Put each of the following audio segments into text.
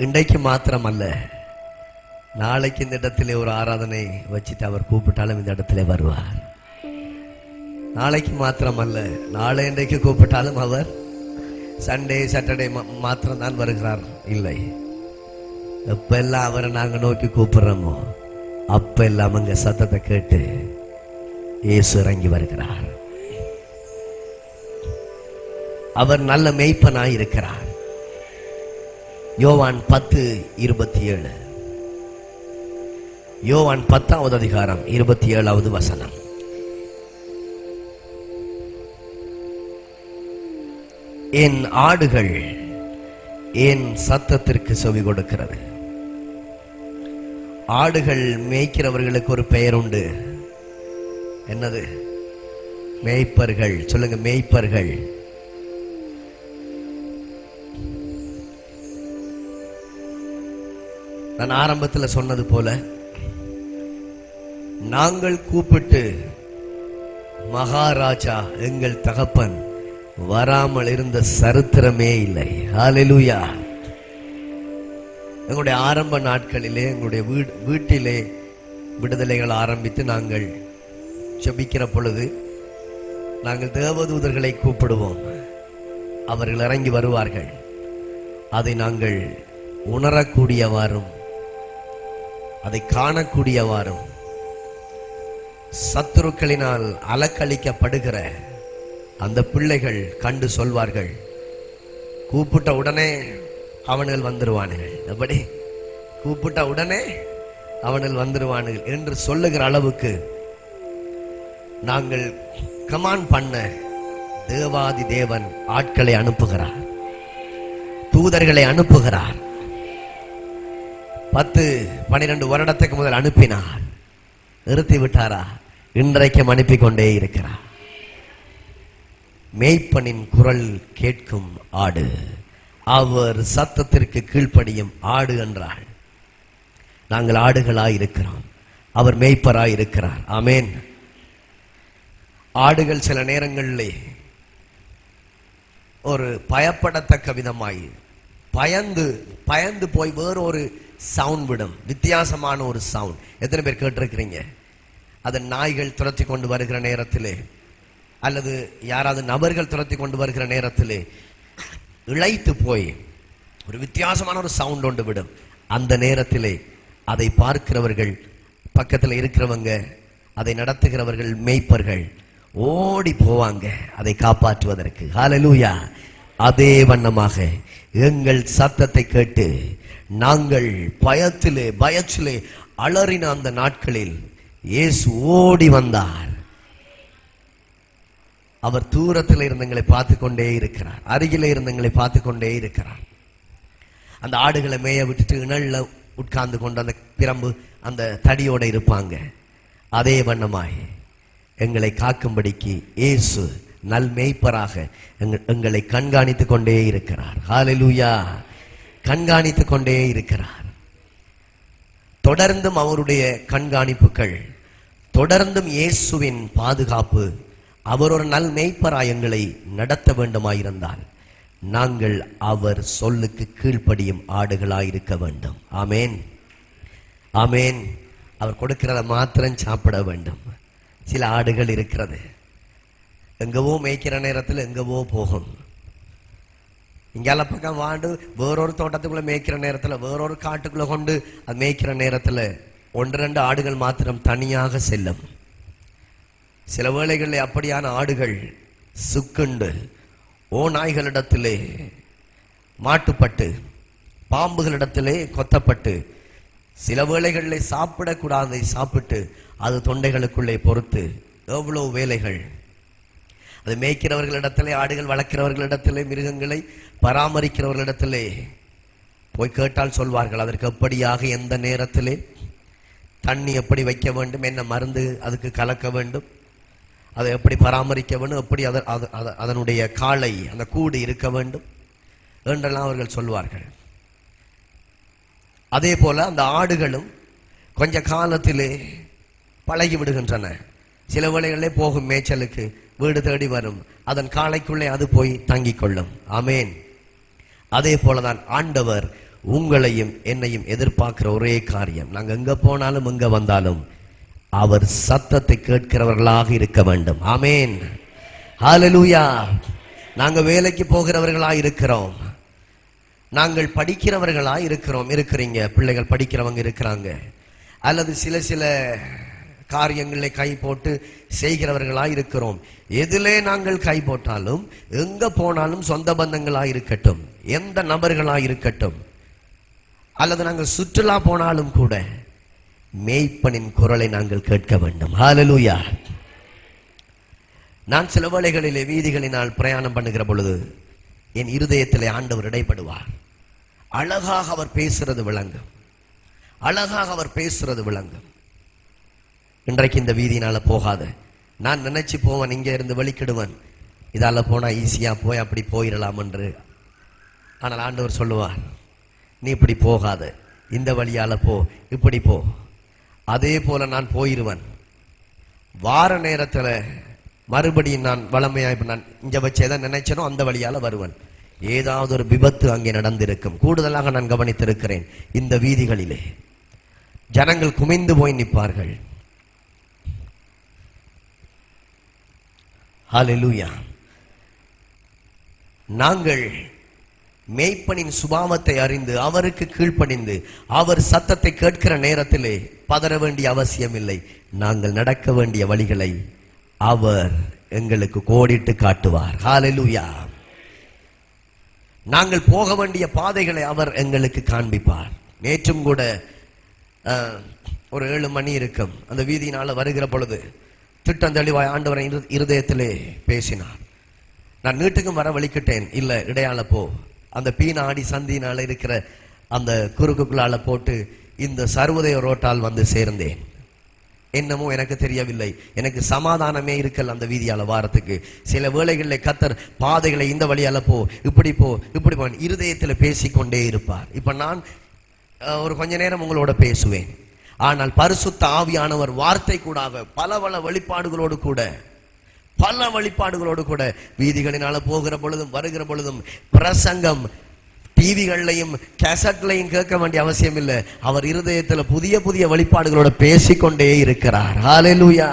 இன்றைக்கு மாத்திரம் அல்ல, நாளைக்கு இந்த இடத்திலே ஒரு ஆராதனை வச்சுட்டு அவர் கூப்பிட்டாலும் இந்த இடத்துல வருவார். நாளைக்கு மாத்திரம் அல்ல, நாளை இன்றைக்கு கூப்பிட்டாலும் அவர் சண்டே சாட்டர்டே மாத்திரம் தான் வருகிறார் இல்லை. எப்பெல்லாம் அவரை நாங்கள் நோக்கி கூப்பிடுறோமோ அப்ப எல்லாம் அங்க சத்தத்தை கேட்டு இயேசு இறங்கி வருகிறார். அவர் நல்ல மேய்ப்பனாய் இருக்கிறார். யோவான் 10:27, யோவான் 10வது அதிகாரம் 27வது வசனம். என் ஆடுகள் என் சத்தத்திற்கு செவி கொடுக்கிறது. ஆடுகள் மேய்க்கிறவர்களுக்கு ஒரு பெயர் உண்டு. என்னது? மேய்ப்பர்கள். சொல்லுங்க, மேய்ப்பர்கள். நான் ஆரம்பத்தில் சொன்னது போல, நாங்கள் கூப்பிட்டு மகாராஜா எங்கள் தகப்பன் வராமல் இருந்த சரித்திரமே இல்லை. ஹல்லேலூயா. எங்களுடைய ஆரம்ப நாட்களிலே எங்களுடைய வீட்டிலே விடுதலைகள் ஆரம்பித்து நாங்கள் ஜெபிக்கிற பொழுது நாங்கள் தேவதூதர்களை கூப்பிடுவோம். அவர்கள் இறங்கி வருவார்கள். அதை நாங்கள் உணரக்கூடியவாறும் அதை காணக்கூடியவாறும் சத்துருக்களினால் அலக்களிக்கப்படுகிற அந்த பிள்ளைகள் கண்டு சொல்வார்கள், கூப்பிட்ட உடனே அவனுகள் வந்துருவானுகள். எப்படி? கூப்பிட்ட உடனே அவனுகள் வந்துருவானுகள் என்று சொல்லுகிற அளவுக்கு நாங்கள் கமாண்ட் பண்ண தேவாதி தேவன் ஆட்களை அனுப்புகிறார், தூதர்களை அனுப்புகிறார். 10-12 வருடத்துக்கு முதல் அனுப்பினார். நிறுத்தி விட்டாரா? இன்றைக்கும் அனுப்பி கொண்டே இருக்கிறார். மேய்ப்பனின் குரல் கேட்கும் ஆடு, அவர் சத்தத்திற்கு கீழ்ப்படியும் ஆடு என்றாள். நாங்கள் ஆடுகளாய் இருக்கிறோம், அவர் மேய்ப்பராய் இருக்கிறார். ஆமென். ஆடுகள் சில நேரங்களிலே ஒரு பயப்படத்தக்க விதமாய் பயந்து போய் வேறொரு சவுண்ட் விடும், வித்தியாசமான ஒரு சவுண்ட். எத்தனை பேர் கேட்டிருக்கிறீங்க? அது நாய்கள் துரத்தி கொண்டு வருகிற நேரத்திலே அல்லது யாராவது நபர்கள் துரத்தி கொண்டு வருகிற நேரத்திலே இழைத்து போய் ஒரு வித்தியாசமான ஒரு சவுண்ட் ஒன்று விடும். அந்த நேரத்திலே அதை பார்க்கிறவர்கள், பக்கத்தில் இருக்கிறவங்க, அதை நடத்துகிறவர்கள், மேய்ப்பர்கள் ஓடி போவாங்க அதை காப்பாற்றுவதற்கு. ஹல்லேலூயா. அதே வண்ணமாக எங்கள் சத்தத்தை கேட்டு நாங்கள் பயத்திலே அலறின அந்த நாட்களில் இயேசு ஓடி வந்தார். அவர் தூரத்தில் இருந்தங்களை பார்த்து கொண்டே இருக்கிறார், அருகிலே இருந்தங்களை பார்த்து கொண்டே இருக்கிறார். அந்த ஆடுகளை மேய விட்டுட்டு இணல்ல உட்கார்ந்து கொண்டு அந்த பிரம்பு அந்த தடியோட இருப்பாங்க. அதே வண்ணமாய் எங்களை காக்கும்படிக்கு இயேசு நல் மேய்ப்பராக எங்களை கண்காணித்துக் கொண்டே இருக்கிறார். ஹல்லேலூயா. கண்காணித்துக் கொண்டே இருக்கிறார். தொடர்ந்தும் அவருடைய கண்காணிப்புகள், தொடர்ந்தும் இயேசுவின் பாதுகாப்பு. அவர் ஒரு நல் மேய்ப்பராய் எங்களை நடத்த வேண்டுமாயிருந்தால் நாங்கள் அவர் சொல்லுக்கு கீழ்ப்படியும் ஆடுகளாயிருக்க வேண்டும். ஆமேன், ஆமேன். அவர் கொடுக்கிறத மாத்திரம் சாப்பிட வேண்டும். சில ஆடுகள் இருக்கிறது, எங்கவோ மேய்க்கிற நேரத்தில் எங்கவோ போகும். இங்கால பக்கம் வாண்டு வேறொரு தோட்டத்துக்குள்ள மேய்க்கிற நேரத்தில், வேறொரு காட்டுக்குள்ள கொண்டு அது மேய்க்கிற நேரத்தில் 1-2 ஆடுகள் மாத்திரம் தனியாக செல்லும். சில வேளைகளில் அப்படியான ஆடுகள் சுக்குண்டு ஓநாய்களிடத்திலே மாட்டுப்பட்டு, பாம்புகளிடத்திலே கொத்தப்பட்டு, சில வேளைகளிலே சாப்பிடக்கூடாதை சாப்பிட்டு அது தொண்டைகளுக்குள்ளே பொறுத்து எவ்வளவு வேலைகள். அது மேய்க்கிறவர்களிடத்திலே, ஆடுகள் வளர்க்கிறவர்களிடத்திலே, மிருகங்களை பராமரிக்கிறவர்களிடத்திலே போய் கேட்டால் சொல்வார்கள் அதற்கு எப்படியாக எந்த நேரத்திலே தண்ணி எப்படி வைக்க வேண்டும், என்ன மருந்து அதுக்கு கலக்க வேண்டும், அதை எப்படி பராமரிக்க வேண்டும், எப்படி அதனுடைய காலை அந்த கூடு இருக்க வேண்டும் என்றெல்லாம் அவர்கள் சொல்வார்கள். அதே போல அந்த ஆடுகளும் கொஞ்ச காலத்திலே பழகி விடுகின்றன. சில வேளைகளிலே போகும் மேய்ச்சலுக்கு, வீடு தேடி வரும், அதன் காலைக்குள்ளே அது போய் தங்கிக் கொள்ளும். ஆமேன். அதே போலதான் ஆண்டவர் உங்களையும் என்னையும் எதிர்பார்க்கிற ஒரே காரியம், நாங்க எங்க போனாலும் எங்க வந்தாலும் அவர் சத்தத்தை கேட்கிறவர்களாக இருக்க வேண்டும். ஆமேன், ஹல்லேலூயா. நாங்க வேலைக்கு போகிறவர்களா இருக்கிறோம், நாங்கள் படிக்கிறவர்களா இருக்கிறீங்க, பிள்ளைகள் படிக்கிறவங்க இருக்கிறாங்க, அல்லது சில காரியங்களை கை போட்டு செய்கிறவர்களா இருக்கிறோம். எதிலே நாங்கள் கை போட்டாலும், எங்க போனாலும், சொந்த பந்தங்களா இருக்கட்டும், எந்த நபர்களா இருக்கட்டும், அல்லது நாங்கள் சுற்றுலா போனாலும் கூட மேய்ப்பனின் குரலை நாங்கள் கேட்க வேண்டும். ஹல்லேலூயா. நான் சில வேளைகளிலே வீதிகளினால் பிரயாணம் பண்ணுகிற பொழுது என் இருதயத்திலே ஆண்டவர் இடைப்படுவார். அழகாக அவர் பேசுறது விளங்கும், அழகாக அவர் பேசுறது விளங்கும். இன்றைக்கு இந்த வீதியினால போகாத, நான் நினைச்சு போவேன், இங்க இருந்து வலிக்கிடுவேன், இதால போனா ஈஸியா போய் அப்படி போயிடலாம் என்று. ஆனால் ஆண்டவர் சொல்லுவார், நீ இப்படி போகாத, இந்த வழியால போ, இப்படி போ. அதே போல நான் போயிருவேன். வார நேரத்துல மறுபடியும் நான் வளமையா இப்ப நான் இங்க வச்சு எதை நினைச்சனோ அந்த வழியால வருவேன். ஏதாவது ஒரு விபத்து அங்கே நடந்திருக்கும். கூடுதலாக நான் கவனித்திருக்கிறேன், இந்த வீதிகளிலே ஜனங்கள் குமிந்து போய் நிற்பார்கள். ஹல்லேலூயா. நாங்கள் மேய்ப்பனின் சுபாவத்தை அறிந்து அவருக்கு கீழ்ப்படிந்து அவர் சத்தத்தை கேட்கிற நேரத்திலே பதற வேண்டிய அவசியம் இல்லை. நாங்கள் நடக்க வேண்டிய வழிகளை அவர் எங்களுக்கு கோடிட்டு காட்டுவார். ஹல்லேலூயா. நாங்கள் போக வேண்டிய பாதைகளை அவர் எங்களுக்கு காண்பிப்பார். நேற்றும் கூட ஒரு 7 மணி இருக்கும், அந்த வீதியினால வருகிற பொழுது திட்டம் தெளிவாய் ஆண்டவரை இருதயத்திலே பேசினார். நான் நீட்டுக்கும் வர வலிக்கிட்டேன், இல்ல இடையால போ, அந்த பீனாடி சந்தியினால இருக்கிற அந்த குறுக்குள்ளால போட்டு இந்த சர்வோதய ரோட்டால் வந்து சேர்ந்தேன். என்னமோ எனக்கு தெரியவில்லை, எனக்கு சமாதானமே இருக்கல் அந்த வீதியால வாரத்துக்கு. சில வேளைகளில் கத்தர் பாதைகளை இந்த வழியால போ, இப்படி போ, இப்படி போ, இருதயத்தில் பேசிக்கொண்டே இருப்பார். இப்ப நான் ஒரு கொஞ்ச நேரம் உங்களோட பேசுவேன், ஆனால் பரிசுத்த ஆவியானவர் வார்த்தை கூடாக பல வழிபாடுகளோடு கூட வீதிகளினால போகிற பொழுதும் வருகிற பொழுதும் பிரசங்கம் டிவிகள்லையும் கேசட்லையும் கேட்க வேண்டிய அவசியம் இல்லை. அவர் இருதயத்தில் புதிய வழிபாடுகளோட பேசிக்கொண்டே இருக்கிறார். ஹல்லேலூயா.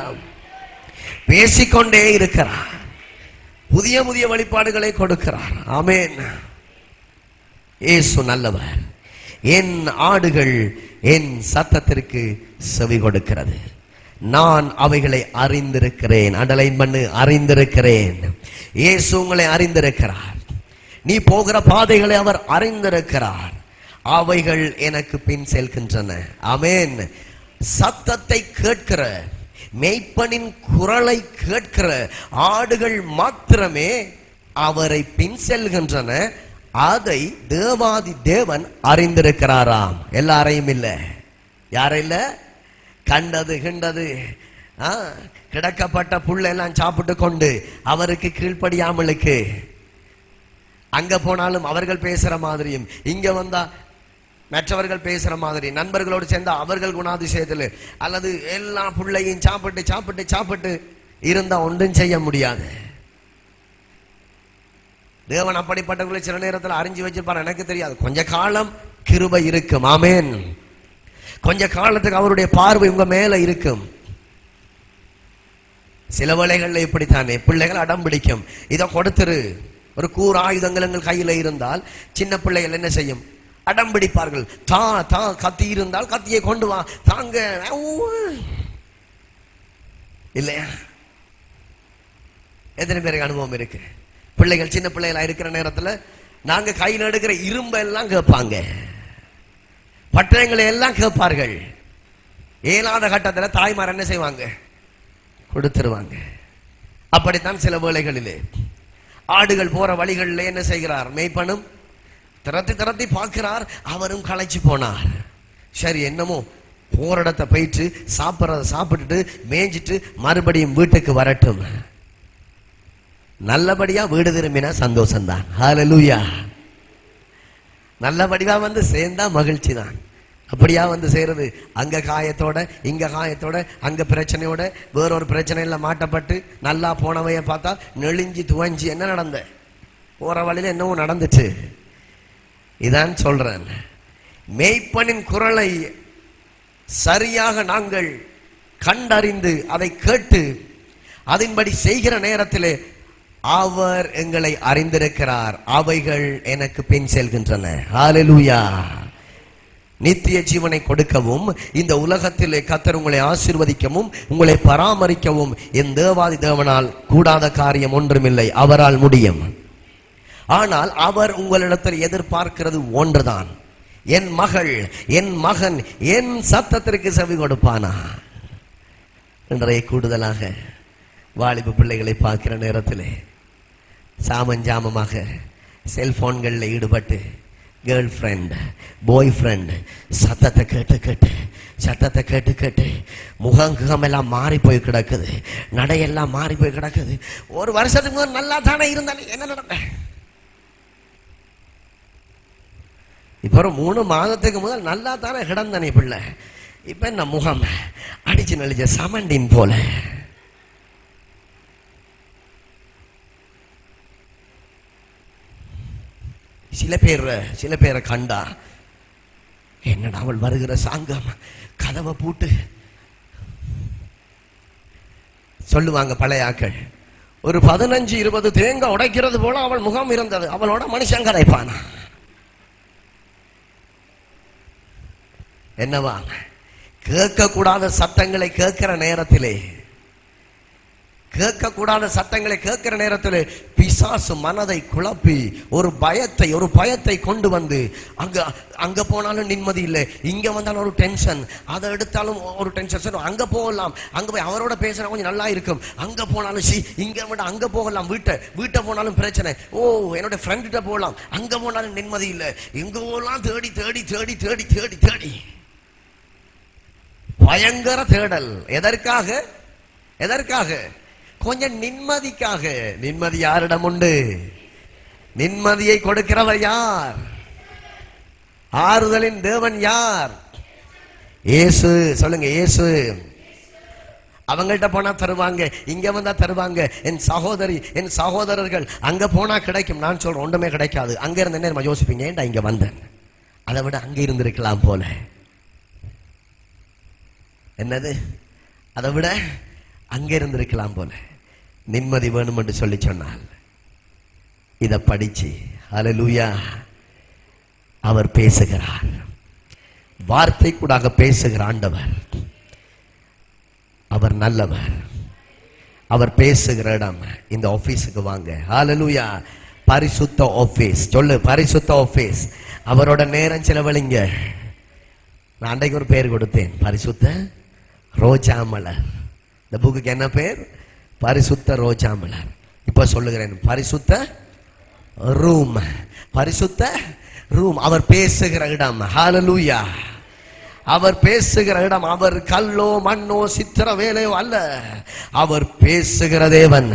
பேசிக்கொண்டே இருக்கிறார், புதிய வழிபாடுகளை கொடுக்கிறார். ஆமென். இயேசு நல்லவர். என் ஆடுகள் என் சத்தத்திற்கு செவி கொடுக்கிறது, நான் அவைகளை அறிந்திருக்கிறேன். அண்டர்லைன் பண்ணு, அறிந்திருக்கிறேன். இயேசு உங்களை அறிந்திருக்கிறார். நீ போகிற பாதைகளை அவர் அறிந்திருக்கிறார். அவைகள் எனக்கு பின் செல்கின்றன. ஆமென். சத்தத்தை கேட்கிற, மேய்ப்பனின் குரலை கேட்கிற ஆடுகள் மாத்திரமே அவரை பின் செல்கின்றன. அதை தேவாதி தேவன் அறிந்திருக்கிறாராம். எல்லாரையும் இல்ல. யாரை இல்ல? கண்டது கிண்டது கிடக்கப்பட்ட புல்லெல்லாம் சாப்பிட்டு கொண்டு அவருக்கு கீழ்ப்படியாமலுக்கு அங்க போனாலும் அவர்கள் பேசுற மாதிரியும், இங்க வந்தா மற்றவர்கள் பேசுற மாதிரி, நண்பர்களோடு சேர்ந்தா அவர்கள் குணாதிசயத்தில், அல்லது எல்லா புள்ளையும் சாப்பிட்டு இருந்தா ஒன்றும் செய்ய முடியாது. தேவன் அப்படிப்பட்டவர்களை சில நேரத்தில் அறிஞ்சு வச்சிருப்பார், எனக்கு தெரியாது. கொஞ்ச காலம் கிருபை இருக்கும். ஆமென். கொஞ்ச காலத்துக்கு அவருடைய பார்வை உங்க மேல இருக்கும். சில வேளைகள்ல இப்படித்தானே பிள்ளைகள் அடம் பிடிக்கும், இதை கொடுத்துரு. ஒரு கூர் ஆயுதங்கள் எங்கள் கையில இருந்தால் சின்ன பிள்ளைகள் என்ன செய்யும்? அடம் பிடிப்பார்கள். கத்தி இருந்தால் கத்தியை கொண்டு வா, தாங்க இல்லையா? எத்தனை பேருக்கு அனுபவம் இருக்கு? பிள்ளைகள் சின்ன பிள்ளைகளா இருக்கிற நேரத்துல நாங்க கையில் எடுக்கிற இரும்பை எல்லாம் கேட்பாங்க, பட்டயங்களை எல்லாம் கேட்பார்கள். ஏலாத கட்டத்துல தாய்மார் என்ன செய்வாங்க? கொடுத்துருவாங்க. அப்படித்தான் சில வேளைகளிலே ஆடுகள் போற வழிகளில் என்ன செய்கிறார்? மேய்ப்பனும் திரத்தி பார்க்கிறார், அவரும் களைச்சு போனார். சரி, என்னமோ போற இடத்தை போயிட்டு சாப்பிட்றத சாப்பிட்டுட்டு மேய்ஞ்சிட்டு மறுபடியும் வீட்டுக்கு வரட்டும். நல்லபடியா வீடு திரும்பினா சந்தோஷம்தான். ஹல்லேலூயா. நல்லபடியா வந்து சேர்ந்தா மகிழ்ச்சி தான். அப்படியா வந்து செய்யறது? அங்க காயத்தோட இங்க காயத்தோட, அங்க பிரச்சனையோட வேறொரு பிரச்சனையில மாட்டப்பட்டு நல்லா போனவைய பார்த்தா நெளிஞ்சி துவஞ்சி என்ன நடந்த போற வழியில என்னவோ நடந்துச்சு. இதான் சொல்றேன், மேய்ப்பனின் குரலை சரியாக நாங்கள் கண்டறிந்து அதை கேட்டு அதன்படி செய்கிற நேரத்திலே அவர் எங்களை அறிந்திருக்கிறார். அவைகள் எனக்கு பின் செல்கின்றன. ஹல்லேலூயா. நித்திய ஜீவனை கொடுக்கவும் இந்த உலகத்திலே கர்த்தர் உங்களை ஆசீர்வதிக்கவும் உங்களை பராமரிக்கவும் என் தேவாதி தேவனால் கூடாத காரியம் ஒன்றுமில்லை. அவரால் முடியும். ஆனால் அவர் உங்களிடத்தில் எதிர்பார்க்கிறது ஒன்றுதான். என் மகள், என் மகன் என் சத்தத்திற்கு செவி கொடுப்பானா? இன்றைய கூடுதலாக வாலிப பிள்ளைகளை பார்க்கிற நேரத்தில் சாமஞ்சாமமாக செல்போன்களில் ஈடுபட்டு கேர்ள் ஃப்ரெண்ட், பாய் ஃப்ரெண்ட் சத்தத்தை கேட்டு கேட்டு முகமெல்லாம் மாறி போய் கிடக்குது, நடையெல்லாம் மாறி போய் கிடக்குது. ஒரு வருஷத்துக்கு முதல் நல்லா தானே இருந்தாலும் என்ன நடந்த? இப்போ ஒரு 3 மாதத்துக்கு முதல் நல்லா தானே கிடந்தானே பிள்ளை. இப்ப என்ன முகம் அடிச்சு நெளிச்ச சமண்டின் போல. சில பேரை கண்டா என்னடா அவள் வருகிற சாங்கம், கதவை பூட்டு சொல்லுவாங்க பழைய ஆக்கள். ஒரு 15-20 தேங்காய் உடைக்கிறது போல அவள் முகம் இருந்தது. அவளோட மனுஷன் கதைப்பானா? என்னவா? கேட்கக்கூடாத சத்தங்களை கேட்கிற நேரத்திலே பிசாசு மனதை குழப்பி ஒரு பயத்தை கொண்டு வந்து அங்க போனாலும் நிம்மதி இல்லை, இங்க வந்தாலும் ஒரு டென்ஷன், அதை எடுத்தாலும் ஒரு டென்ஷன். அங்க போகலாம், அங்க போய் அவரோட பேசுற கொஞ்சம் நல்லா இருக்கும், அங்க போனாலும் இங்க விட அங்க போகலாம், வீட்டை போனாலும் பிரச்சனை, என்னோட ஃப்ரெண்ட் கிட்ட போகலாம், அங்க போனாலும் நிம்மதி இல்லை, எங்க போகலாம் தேடி தேடி தேடி தேடி தேடி தேடி பயங்கர தேடல். எதற்காக? கொஞ்சம் நிம்மதிக்காக. நிம்மதி யாரிடம் உண்டு? நிம்மதியை கொடுக்கிறவர் யார்? ஆறுதலின் தேவன் யார்? இயேசு. சொல்லுங்க, இயேசு. அவங்கள்ட்ட போனா தருவாங்க, இங்க வந்தா தருவாங்க. என் சகோதரி, என் சகோதரர்கள் அங்க போனா கிடைக்கும். நான் சொல்றேன் ஒன்றுமே கிடைக்காது. அங்க இருந்த நேரம் யோசிப்பீங்க, ஏன்டா இங்க வந்தேன், அதை விட அங்க இருந்திருக்கலாம் போல. என்னது? அதை விட அங்க இருந்திருக்கலாம் போல. நிம்மதி வேணும் என்று சொல்லி சொன்னால் இதை படிச்சு, ஹல்லேலூயா, அவர் பேசுகிறார். வார்த்தை கூடாக பேசுகிற ஆண்டவர். அவர் நல்லவர். அவர் பேசுகிற இடம் இந்த ஆபீஸுக்கு வாங்க. ஹல்லேலூயா. பரிசுத்த ஆபீஸ். சொல்லு, பரிசுத்த ஆபீஸ். அவரோட நேரம் செலவழிங்க. நான் அன்றைக்கு ஒரு பேர் கொடுத்தேன், பரிசுத்த ரோஜாமலர். இந்த புக்குக்கு என்ன பேர்? பரிசுத்த ரோஜாமலர். இப்ப சொல்லுகிறேன், பரிசுத்த ரூம். பரிசுத்த ரூம். அவர் பேசுகிற இடம். ஹல்லேலூயா. அவர் பேசுகிற இடம். அவர் கல்லோ மண்ணோ சித்திர வேலையோ அல்ல, அவர் பேசுகிற தேவன்.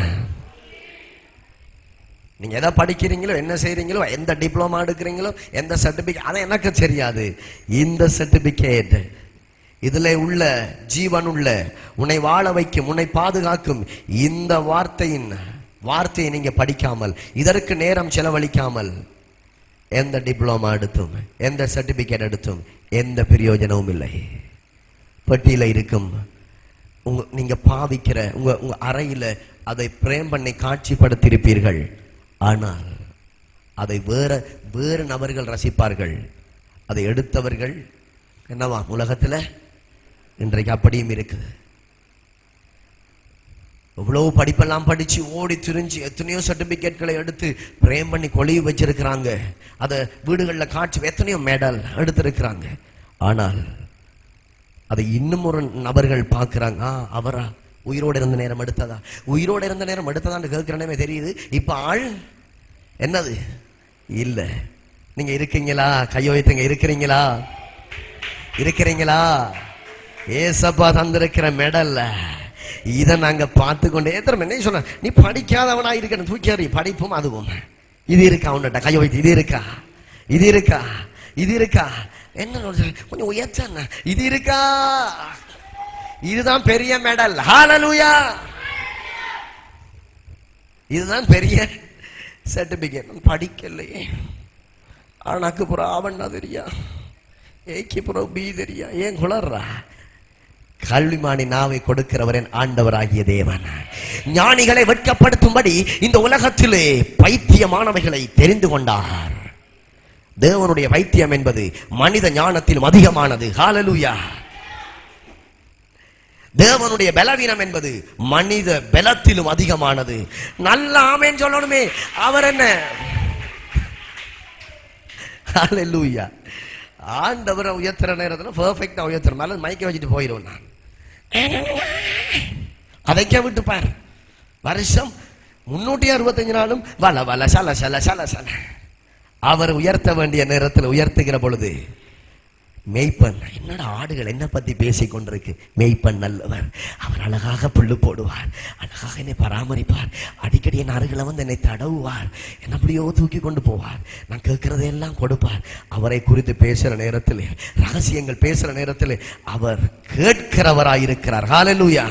நீங்க எதை படிக்கிறீங்களோ, என்ன செய்றீங்களோ, எந்த டிப்ளமா எடுக்கிறீங்களோ, எந்த சர்டிபிகேட், அதை எனக்கு தெரியாது. இந்த சர்டிபிகேட், இதுல உள்ள ஜீவன் உள்ள, உன்னை வாழ வைக்கும், உன்னை பாதுகாக்கும் இந்த வார்த்தையை நீங்க படிக்காமல், இதற்கு நேரம் செலவழிக்காமல், எந்த டிப்ளமா எடுத்தும் எந்த சர்டிபிகேட் எடுத்தும் எந்த பிரயோஜனமும் இல்லை. பெட்டியில இருக்கும் நீங்க பாவிக்கிற உங்க அறையில அதை பிரேம் பண்ணி காட்சிப்படுத்தியிருப்பீர்கள். ஆனால் அதை வேறு நபர்கள் ரசிப்பார்கள். அதை எடுத்தவர்கள் என்னவா உலகத்துல இன்றைக்கு அப்படியும் இருக்குது. எவ்வளவு படிப்பெல்லாம் படிச்சு ஓடி திரிஞ்சு எத்தனையோ சர்டிபிகேட்களை எடுத்து பிரேம் பண்ணி கொலையை வச்சிருக்கிறாங்க. அதை வீடுகளில் காட்சி எத்தனையோ மெடல் எடுத்திருக்கிறாங்க. ஆனால் அதை இன்னும் ஒரு நபர்கள் பார்க்கிறாங்க. அவரா உயிரோடு இருந்த நேரம் எடுத்ததா, உயிரோடு இருந்த நேரம் எடுத்ததான்னு கேட்கிறனே தெரியுது. இப்ப ஆள் என்னது இல்ல. நீங்க இருக்கீங்களா? கையோ வைத்துங்க. இருக்கிறீங்களா? ஏசப்பா தந்திருக்கிற மெடல்ல இதை நாங்க பார்த்து கொண்டே என்ன சொன்ன, நீ படிக்காதவனா இருக்கிற தூக்கி படிப்பும் அதுவும். இது இருக்கா உன்னிட்ட? கையோ வைத்து, இது இருக்கா என்ன கொஞ்சம் உயர்த்த, இது இருக்கா? இதுதான் பெரிய மெடல். ஹல்லேலூயா. இதுதான் பெரிய சர்டிபிகேட். படிக்கலையே, ஆனாக்கு புறா அவன் தெரியா, ஏக்கி புறம் பீதரியா ஏன் குளர்றா? கல்விமானி நாவை கொடுக்கிறவர் என் ஆண்டவராகிய தேவன். ஞானிகளை வெட்கப்படுத்தும்படி இந்த உலகத்திலே பைத்தியமானவைகளை தெரிந்து கொண்டார். தேவனுடைய வைத்தியம் என்பது மனித ஞானத்திலும் அதிகமானது. ஹல்லேலூயா. தேவனுடைய பலவீனம் என்பது மனித பலத்திலும் அதிகமானது. நல்ல ஆமென் சொல்லணுமே. அவர் என்ன? ஹல்லேலூயா. ஆண்டவரை உயர்த்துற நேரத்தில் பெர்ஃபெக்டா உயர்த்துற மேல மைக்க வச்சுட்டு போயிடுவோம். நான் அதைக்க விட்டு பார். வருஷம் 365 நாளும் வல வல சல சல சல சல. அவர் உயர்த்த வேண்டிய நேரத்தில் உயர்த்துகிற பொழுது மெய்ப்பன், என்னடா ஆடுகள் என்ன பத்தி பேசிக் கொண்டிருக்கு? மெய்ப்பன் நல்லவர், அவர் அழகாக புல்லு போடுவார், அழகாக என்னை பராமரிப்பார், அடிக்கடி என் அருகில வந்து என்னை தடவுவார், என்ன அப்படியோ தூக்கி கொண்டு போவார், நான் கேட்கிறதையெல்லாம் கொடுப்பார். அவரை குறித்து பேசுற நேரத்தில், ரகசியங்கள் பேசுற நேரத்தில் அவர் கேட்கிறவராயிருக்கிறார். ஹல்லேலூயா.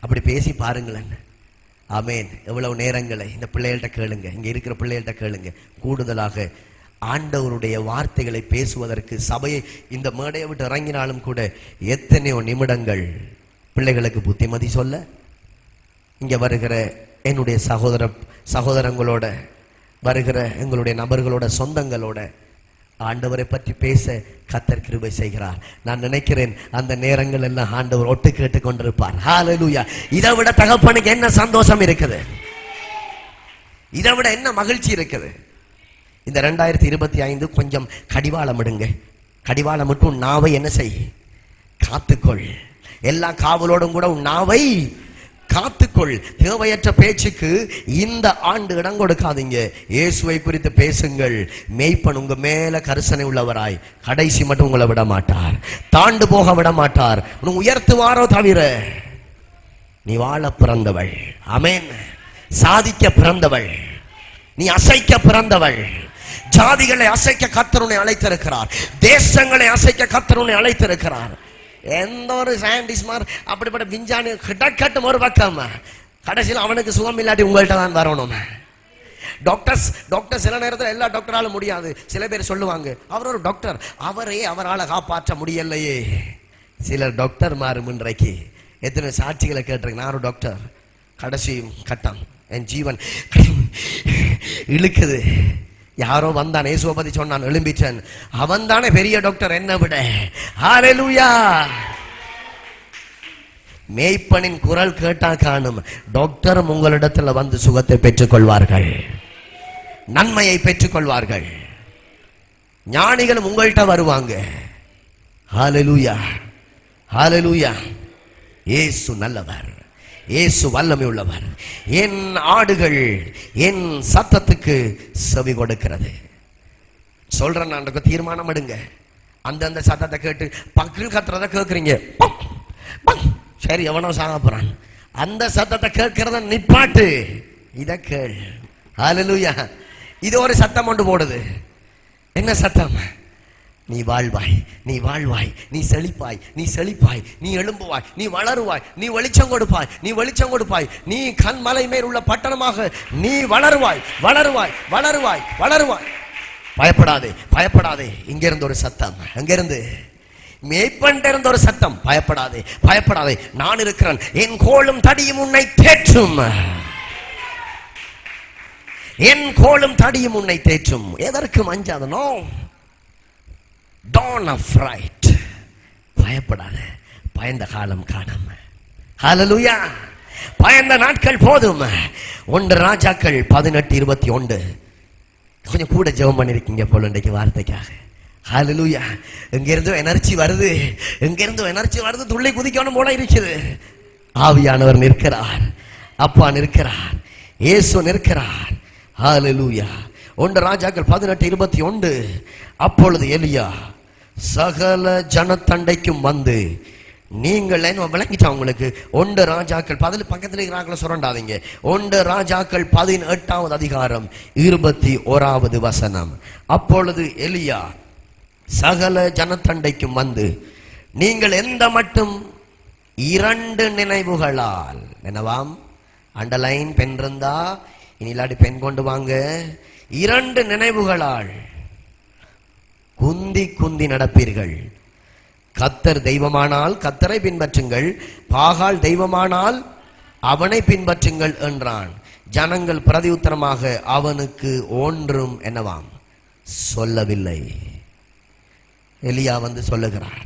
அப்படி பேசி பாருங்களேன். ஆமென். எவ்வளவு நேரங்களை இந்த பிள்ளைகள்கிட்ட கேளுங்க, இங்க இருக்கிற பிள்ளைகள்கிட்ட கேளுங்க. கூடுதலாக ஆண்டவருடைய வார்த்தைகளை பேசுவதற்கு சபையை இந்த மேடையை விட்டு இறங்கினாலும் கூட எத்தனையோ நிமிடங்கள் பிள்ளைகளுக்கு புத்திமதி சொல்ல, இங்க வருகிற என்னுடைய சகோதரங்களோட வருகிற எங்களுடைய நபர்களோட சொந்தங்களோட ஆண்டவரை பற்றி பேச கர்த்தர் கிருபை செய்கிறார். நான் நினைக்கிறேன் அந்த நேரங்கள் எல்லாம் ஆண்டவர் ஒட்டு கேட்டு கொண்டிருப்பார். ஹல்லேலூயா. இதை விட தகப்பனுக்கு என்ன சந்தோஷம் இருக்குது? இதை விட என்ன மகிழ்ச்சி இருக்குது? இந்த 2025 கொஞ்சம் கடிவாளம் இடுங்க. கடிவாளம் விட்டு உன் நாவை என்ன செய்? காத்துக்கொள். எல்லா காவலோடும் கூட உன் நாவை காத்துக்கொள். தேவையற்ற பேச்சுக்கு இந்த ஆண்டு இடம் கொடுக்காதீங்க. இயேசுவை குறித்து பேசுங்கள். மேய்ப்பன் உங்க மேல கரிசனை உள்ளவராய் கடைசி மட்டும் உங்களை விட மாட்டார், தாண்டு போக விட மாட்டார். உயர்த்துவாரோ தவிர. நீ வாழ பிறந்தவள். ஆமென். சாதிக்க பிறந்தவள். நீ அசைக்க பிறந்தவள். ஜாதிகளை அசைக்க கர்த்தர் உன்னை அழைத்திருக்கிறார். தேசங்களை அசைக்க கர்த்தர் உன்னை அழைத்திருக்கிறார். எந்த ஒரு சயின்டிஸ்ட் அப்படிப்பட்ட விஞ்ஞானி கிட்டக்கட்டும் ஒரு பக்கம், கடைசியில் அவனுக்கு சுகம் இல்லாட்டி உங்கள்கிட்ட தான் வரணும். டாக்டர் சில நேரத்தில் எல்லா டாக்டராலும் முடியாது. சில பேர் சொல்லுவாங்க அவர் ஒரு டாக்டர், அவரே அவரால் காப்பாற்ற முடியலையே. சிலர் டாக்டர் மாறும். இன்றைக்கு எத்தனை சாட்சிகளை கேட்டிருக்கேன். நான் ஒரு டாக்டர், கடைசி கட்டம் என் ஜீவன் இழுக்குது. யாரோ வந்தான், இயேசுவை பத்தி சொன்னான், எழும்பிச்சன். அவன் தானே பெரிய டாக்டர் என்ன விட. ஹல்லேலூயா. மேய்ப்பனின் குரல் கேட்டா காணும். டாக்டரும் உங்களிடத்துல வந்து சுகத்தை பெற்றுக் கொள்வார்கள், நன்மையை பெற்றுக் கொள்வார்கள். ஞானிகளும் உங்கள்கிட்ட வருவாங்க. ஹல்லேலூயா. ஹல்லேலூயா. இயேசு நல்லவர், இயேசு வல்லமை உள்ளவர். என் ஆடுகள் என் சத்தத்துக்கு செவி கொடுக்கிறது. சொல்றேன், நான் தீர்மானம் எடுங்க. அந்தந்த சத்தத்தை கேட்டு பக்கத்தில் கத்துறத கேட்குறீங்க, சரி எவனோ சாக போறான், அந்த சத்தத்தை கேட்கிறத நிப்பாட்டு, இத கேள். ஹல்லேலூயா. இது ஒரு சத்தம் கொண்டு போடுது. என்ன சத்தம்? நீ வாழ்வாய், நீ வாழ்வாய், நீ செழிப்பாய், நீ செழிப்பாய், நீ எழும்புவாய், நீ வளருவாய், நீ வெளிச்சம் கொடுப்பாய், நீ வெளிச்சம் கொடுப்பாய், நீ கண்மலை மேல் உள்ள பட்டணமாக நீ வளருவாய், வளருவாய், வளருவாய், வளருவாய். பயப்படாதே, பயப்படாதே. இங்கிருந்து ஒரு சத்தம், அங்கிருந்து மேய்ப்பன்ட்ட இருந்த ஒரு சத்தம். பயப்படாதே, பயப்படாதே, நான் இருக்கிறேன், என் கோலும் தடியும் உன்னை தேற்றும், என் கோலும் தடியும் உன்னை தேற்றும். எதற்கு மஞ்சாத? No, don't afraid. பயப்படாத. பயந்த காலம் காணாம. ஹல்லேலூயா. பயந்த நாட்கள் போதும். 1 ராஜாக்கள் 18:21. கொஞ்சம் கூட ஜெபம் பண்ணிருக்கீங்க போல இன்றைக்கு வார்த்தைக்காக. ஹல்லேலூயா. எங்கிருந்தோ எனர்ஜி வருது, எங்கிருந்தோ எனர்ஜி வருது, துள்ளி குதிக்கணும் போல இருக்குது. ஆவியானவர் நிற்கிறார், அப்பா நிற்கிறார், இயேசு நிற்கிறார். ஹல்லேலூயா. 1 ராஜாக்கள் 18:21. அப்பொழுது எலியா சகல ஜனத்தண்டைக்கும் வந்து, நீங்கள் விளங்கிட்டா உங்களுக்கு. 1 ராஜாக்கள் 10 பக்கத்தில் இருக்கிறாங்கள சுரண்டாதீங்க. 1 ராஜாக்கள் 18வது அதிகாரம் 21வது வசனம். அப்பொழுது எலியா சகல ஜனத்தண்டைக்கும் வந்து, நீங்கள் எந்த மட்டும் 2 நினைவுகளால், என்னவாம்? அண்டர்லைன் பெண் இருந்தா இனி இல்லாட்டி பெண் கொண்டு வாங்க. 2 நினைவுகளால் குந்தி குந்தி நடப்பீர்கள். கர்த்தர் தெய்வமானால் கர்த்தரை பின்பற்றுங்கள், பாகால் தெய்வமானால் அவனை பின்பற்றுங்கள் என்றான். ஜனங்கள் பிரதியுத்தரமாக அவனுக்கு ஒன்றும் என்னவாம் சொல்லவில்லை. எலியா வந்து சொல்லுகிறார்,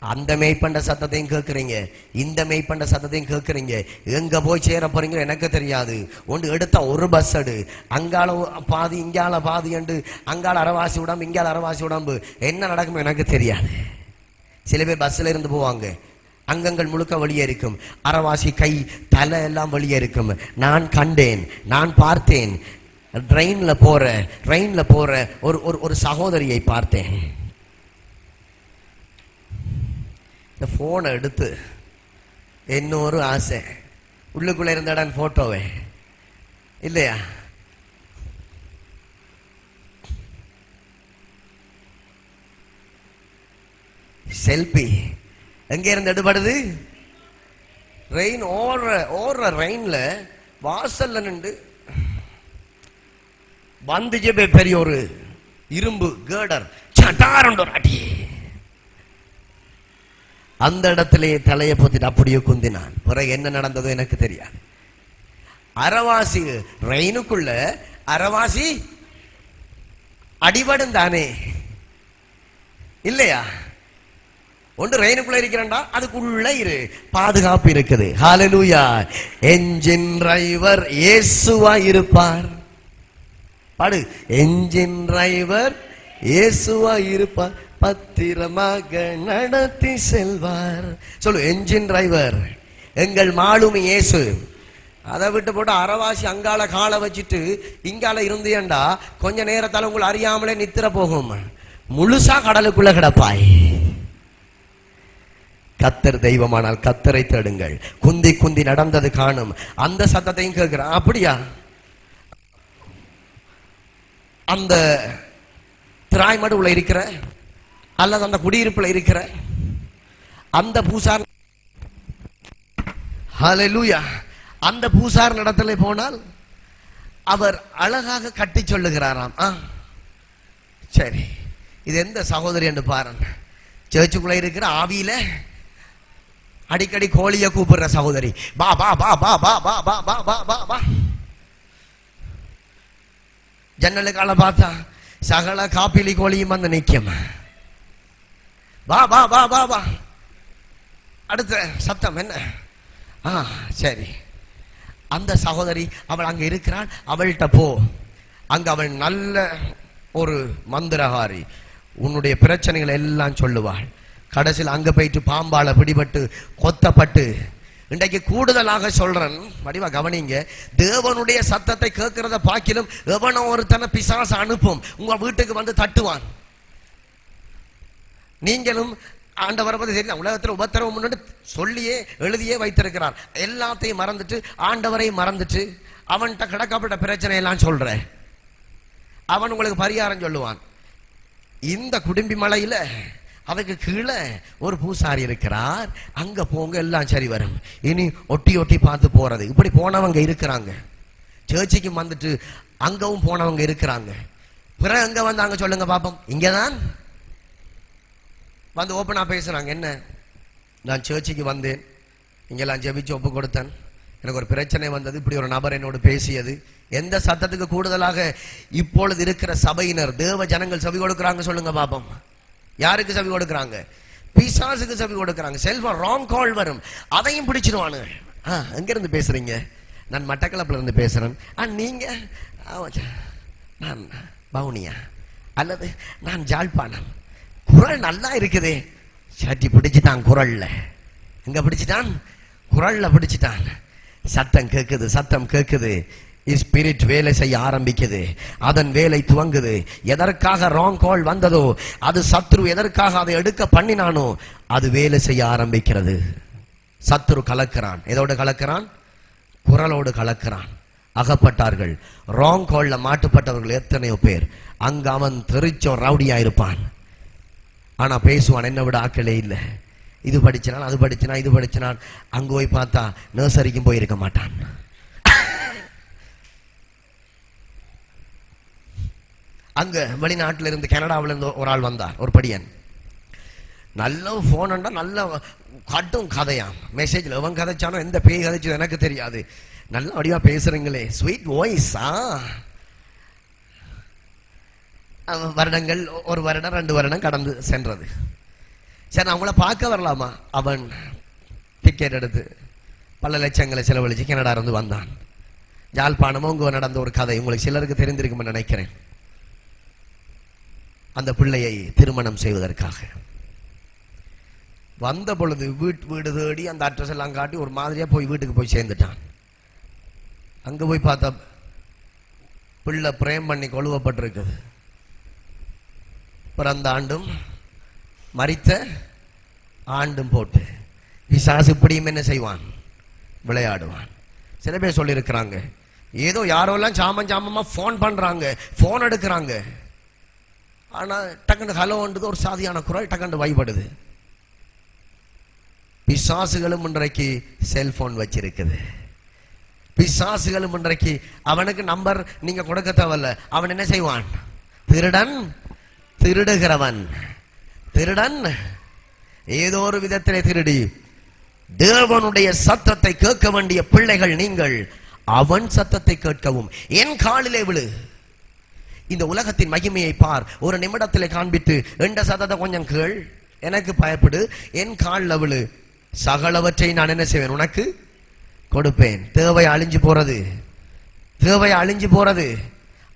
அந்த மெய்ப்பண்ட சத்தத்தையும் கேட்குறீங்க, இந்த மெய்ப்பண்ட சத்தத்தையும் கேட்குறீங்க, எங்க போய் சேர போறீங்க எனக்கு தெரியாது. ஒன்று எடுத்தா ஒரு பஸ் எடு, அங்கால பாதி இங்கால பாதி என்று, அங்கால அரைவாசி உடம்பு இங்கால அரைவாசி உடம்பு, என்ன நடக்கும் எனக்கு தெரியாது. சில பேர் பஸ்ஸில் இருந்து போவாங்க, அங்கங்கள் முழுக்க வழியே இருக்கும், அரைவாசி கை தலை எல்லாம் வழியே இருக்கும். நான் கண்டேன், நான் பார்த்தேன். ட்ரெயின்ல போற ஒரு சகோதரியை பார்த்தேன். இந்த போனை எடுத்து இன்னொரு ஆசை, உள்ளுக்குள்ள இருந்தடான் போட்டோவே இல்லையா, செல்பி எங்க இருந்து எடுபடுது? ரெயின் ஓடுற ரெயின்ல வாசல்ல நின்று வந்துச்சு பெரிய ஒரு இரும்பு கேடர் சட்டாரண்டோர் அடி, அந்த இடத்திலேயே தலையை பொத்திட்டு அப்படியே குந்தினான். பிறகு என்ன நடந்ததோ எனக்கு தெரியாது. அரவாசி ரெயினுக்குள்ள அரவாசி அடிபடும் தானே இல்லையா? ஒன்று ரெயினுக்குள்ள இருக்கிறான்டா, அதுக்குள்ள இரு, பாதுகாப்பு இருக்குது. ஹல்லேலூயா. என்ஜின் டிரைவர் இயேசுவா இருப்பார். பாடு, என்ஜின் டிரைவர் இயேசுவா இருப்பார், பத்திரமாக நடத்தி செல்வார். சொல்லு, என்ஜின் டிரைவர் எங்கள் மாலுமி இயேசு. அதை விட்டு போட்டு அரவாசி அங்கால காலை வச்சுட்டு இங்கால இருந்தேன்டா, கொஞ்ச நேரத்தால உங்களை அறியாமலே நித்திர போகும், முழுசா கடலுக்குள்ள கிடப்பாய். கர்த்தர் தெய்வமானால் கர்த்தரை தேடுங்கள். குந்தி குந்தி நடந்தது காணும், அந்த சத்தத்தையும் கேட்கிறான். அப்படியா? அந்த திராய்மடுவுல இருக்கிற அல்லது அந்த குடியிருப்புல இருக்கிற அந்த பூசார், ஹல்லேலூயா, அந்த பூசார் நடத்தல போனால் அவர் அழகாக கட்டி சொல்லுகிறாராம். சரி, இது எந்த சகோதரி என்று பாருங்க. சர்ச்சுக்குள்ள இருக்கிற ஆவியில அடிக்கடி கோழிய கூப்பிடுற சகோதரி, பா பா பா பா பா பா பா பா பா பா பா. ஜன்னலுக்கால பார்த்தா சகல காப்பிலி கோழியும் வந்து நிற்கும். வா வா வா வா வா. அடுத்த சத்தம் என்ன? சரி, அந்த சகோதரி அவள் அங்க இருக்கிறாள், அவள்கிட்ட போ. அங்க அவள் நல்ல ஒரு மந்திரகாரி, உன்னுடைய பிரச்சனைகளை எல்லாம் சொல்லுவாள். கடைசியில் அங்க போயிட்டு பாம்பால பிடிபட்டு கொத்தப்பட்டு, இன்றைக்கு கூடுதலாக சொல்றேன், வடிவா கவனிங்க, தேவனுடைய சத்தத்தை கேட்கிறத பாக்கிலும் எவனோ ஒருத்தனை பிசாசு அனுப்பும், உங்க வீட்டுக்கு வந்து தட்டுவான். நீங்களும் ஆண்டவரை பத்தி தெரியும், உலகத்தில் உபத்திரவம் முன்னாடி சொல்லியே எழுதியே வைத்திருக்கிறார். எல்லாத்தையும் மறந்துட்டு ஆண்டவரையும் மறந்துட்டு அவன்கிட்ட கிடக்கப்பட்ட பிரச்சனை எல்லாம் சொல்ற, அவன் உங்களுக்கு பரிகாரம் சொல்லுவான். இந்த குடும்பி மலையில அதுக்கு கீழே ஒரு பூசாரி இருக்கிறார், அங்க போங்க எல்லாம் சரி வரும். இனி ஒட்டி ஒட்டி பார்த்து போறது. இப்படி போனவங்க இருக்கிறாங்க, சர்ச்சுக்கு வந்துட்டு அங்கவும் போனவங்க இருக்கிறாங்க. பிறகு அங்க வந்தாங்க, சொல்லுங்க பாப்போம். இங்கதான் வந்து ஓப்பனா பேசுறாங்க. என்ன, நான் சர்ச்சுக்கு வந்தேன், இங்கெல்லாம் ஜெபிச்சு ஒப்பு கொடுத்தேன், எனக்கு ஒரு பிரச்சனை வந்தது, இப்படி ஒரு நபர் என்னோடு பேசியது. எந்த சத்தத்துக்கு கூடுதலாக இப்பொழுது இருக்கிற சபையினர் தேவ ஜனங்கள் செவி கொடுக்கிறாங்க சொல்லுங்க பாப்போம். யாருக்கு செவி கொடுக்கிறாங்க? பிசாசுக்கு செவி கொடுக்கிறாங்க. செல்ஃபா ராங் கால் வரும், அதையும் பிடிச்சிருவானு. எங்க இருந்து பேசுறீங்க? நான் மட்டக்களப்புல இருந்து பேசுறேன். நீங்க? நான் பவுனியா அல்லது நான் ஜாழ்ப்பாணம். குரல் நல்லா இருக்குதே. சட்டி பிடிச்சிட்டான் குரல்ல. எங்க பிடிச்சிட்டான்? குரல்ல பிடிச்சிட்டான். சத்தம் கேட்குது, சத்தம் கேட்குது. ஸ்பிரிட் வேலை செய்ய ஆரம்பிக்குது, அதன் வேலை துவங்குது. எதற்காக ராங் கால் வந்ததோ, அது சத்ரு எதற்காக அதை எடுக்க பண்ணினானோ, அது வேலை செய்ய ஆரம்பிக்கிறது. சத்ரு கலக்கிறான். எதோடு கலக்கிறான்? குரலோடு கலக்கிறான். அகப்பட்டார்கள். ராங் கால்ல மாட்டுப்பட்டவர்கள் எத்தனையோ பேர். அங்க அவன் தெரிச்சோம் ரவுடியா இருப்பான், ஆனா பேசுவான், என்ன விட ஆக்களே இல்லை. இது படிச்சினான், அது படிச்சினான், இது படிச்சினான். அங்க போய் பார்த்தா நர்சரிக்கும் போயிருக்க மாட்டான். அங்க வெளிநாட்டில இருந்து கனடாவில இருந்து ஒரு ஆள் வந்தார், ஒரு படியன். நல்ல போன்டா நல்ல கட்டும் கதையாம். மெசேஜ்ல எவன் கதைச்சானோ எந்த பேய் கதைச்சோ எனக்கு தெரியாது. நல்ல வடிவா பேசுறீங்களே, ஸ்வீட் வாய்ஸா. வருடங்கள், ஒரு வருடம் 2 வருடம் கடந்து சென்றது. சரி, அவங்கள பார்க்க வரலாமா? அவன் டிக்கெட் எடுத்து பல லட்சங்களை செலவழிச்சு கனடா இருந்து வந்தான். யாழ்ப்பாணமும் உங்க நடந்த ஒரு கதை உங்களுக்கு சிலருக்கு தெரிந்திருக்கும்னு நினைக்கிறேன். அந்த பிள்ளையை திருமணம் செய்வதற்காக வந்த பொழுது வீடு தேடி அந்த அட்ரஸ் எல்லாம் காட்டி ஒரு மாதிரியா போய் வீட்டுக்கு போய் சேர்ந்துட்டான். அங்க போய் பார்த்தா பிள்ளை பிரேம் பண்ணி கொழுவப்பட்டிருக்குது. பிறந்த ஆண்டும் மரித்த ஆண்டும் போட்டு பிசாசு இப்படியும் என்ன செய்வான், விளையாடுவான். சில பேர் சொல்லியிருக்கிறாங்க, ஏதோ யாரோலாம் சாமமா போன் பண்றாங்க, போன் எடுக்கிறாங்க, ஆனா டக்குன்னு ஹலோன்றது ஒரு சாதியான குரல் டக்குன்னு வைபடுது. பிசாசுகளும் இன்றைக்கு செல்போன் வச்சிருக்குது. பிசாசுகளும் இன்றைக்கு அவனுக்கு நம்பர் நீங்க கொடுக்க தேவையில்ல. அவன் என்ன செய்வான்? திருடன், திருடுகிறவன், திருடன் ஏதோ ஒரு விதத்திலே திருடி தேவனுடைய சத்தத்தை கேட்க வேண்டிய பிள்ளைகள் நீங்கள், அவன் சத்தத்தை கேட்கவும் என் காலிலே விழு, இந்த உலகத்தின் மகிமையை பார், ஒரு நிமிடத்திலே காண்பித்து என்ற சத்தத்தை கொஞ்சம் கேள், எனக்கு பயப்படு, என் காலில் விழு, சகலவற்றை நான் என்ன செய்வேன், உனக்கு கொடுப்பேன். தேவை அழிஞ்சு போறது, தேவை அழிஞ்சு போறது.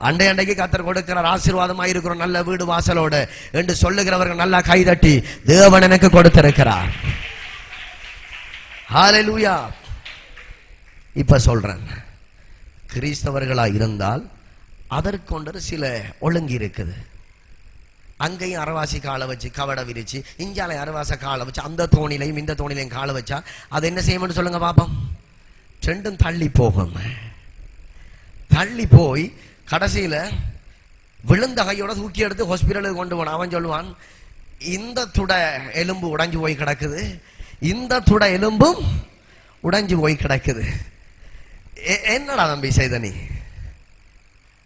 அண்டைக்கு கர்த்தர் கொடுக்கிறார், ஆசீர்வாதமாக இருக்கிறோம் நல்ல வீடு வாசலோட என்று சொல்லுகிறவர்கள் நல்லா கைதட்டி தேவன் எனக்கு கொடுத்திருக்கிறார். ஹல்லேலூயா. இப்ப சொல்றேன், கிறிஸ்தவர்களா இருந்தால் அதற்கொண்டு சில ஒழுங்கு இருக்குது. அங்கேயும் அரவாசி காலை வச்சு கவட விரிச்சு, இஞ்சாலை அரவாச காலை வச்சு, அந்த தோணிலையும் இந்த தோணிலையும் காலை வச்சா அது என்ன செய்யணும்னு சொல்லுங்க பாப்போம். ரெண்டும் தள்ளி போகும். தள்ளி போய் கடைசியில விழுந்த கையோட தூக்கி எடுத்து ஹாஸ்பிட்டலுக்கு கொண்டு போன. அவன் சொல்லுவான், இந்த துட எலும்பு உடைஞ்சு போய் கிடக்குது, இந்த துட எலும்பும் உடைஞ்சு போய் கிடக்குது. என்னடா தம்பி செய்த நீ?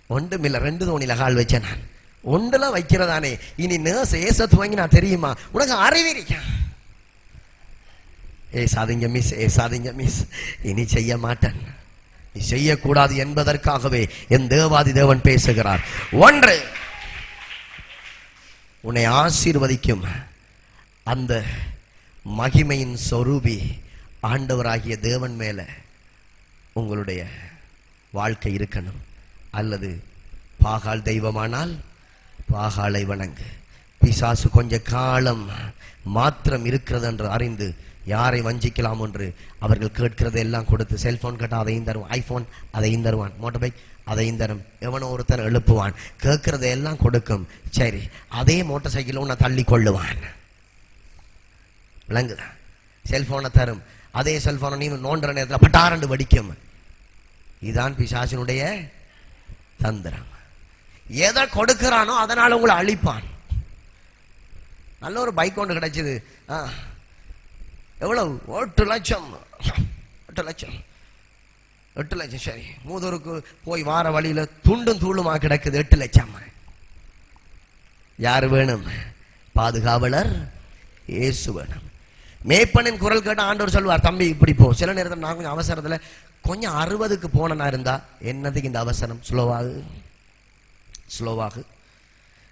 ஒன்றுமில்ல, 2 தோணில கால் வச்சேன் நான், ஒன்றுல வைக்கிறதானே. இனி நேச ஏச துவங்கி நான் தெரியுமா, உனக்கு அறிவிரிக்க. ஏசாதீங்க மிஸ், ஏசாதீங்க மிஸ், இனி செய்ய மாட்டேன். நீ செய்யக்கூடாது என்பதற்காகவே என் தேவாதி தேவன் பேசுகிறார். ஒன்று, உன்னை ஆசீர்வதிக்கும் அந்த மகிமையின் சொரூபி ஆண்டவராகிய தேவன் மேல உங்களுடைய வாழ்க்கை இருக்கணும். அல்லது பாகால் தெய்வமானால் பாகாலை வணங்கு. பிசாசு கொஞ்ச காலம் மாத்திரம் இருக்கிறது என்று அறிந்து யாரை வஞ்சிக்கலாம் என்று அவர்கள் கேட்கிறது எல்லாம் கொடுத்து, செல்போன் கேட்டால் அதையும் தருவான், ஐபோன் அதையும் தருவான், மோட்டார் பைக் அதையும் தரும், எவனோ ஒருத்தர் எழுப்புவான், கேட்கறதை எல்லாம் கொடுக்கும். சரி, அதே மோட்டார் சைக்கிள் உன்னை தள்ளி கொள்ளுவான். விளங்குதான்? செல்போனை தரும், அதே செல்போனை நீ நோண்டுற நேரத்தில் பட்டாரண்டு வடிக்கும். இதுதான் பிசாசினுடைய தந்திரம். எதை கொடுக்கிறானோ அதனால உங்களை அழிப்பான். நல்ல ஒரு பைக் ஒன்று கிடைச்சது, எவ்வளவு? 8 லட்சம். 8 லட்சம், 8 லட்சம். சரி, மூதூருக்கு போய் வார வழியில துண்டும் தூளுமா கிடக்குது. 8 லட்சம். யாரு வேணும்? பாதுகாவலர் இயேசு வேணும். மேய்ப்பனின் குரல் கேட்ட ஆண்டவர் சொல்வார், தம்பி இப்படி போ. சில நேரத்தில் நான் கொஞ்சம் அவசரத்துல கொஞ்சம் 60க்கு போனா இருந்தா, என்னதுக்கு இந்த அவசரம், ஸ்லோவாகு.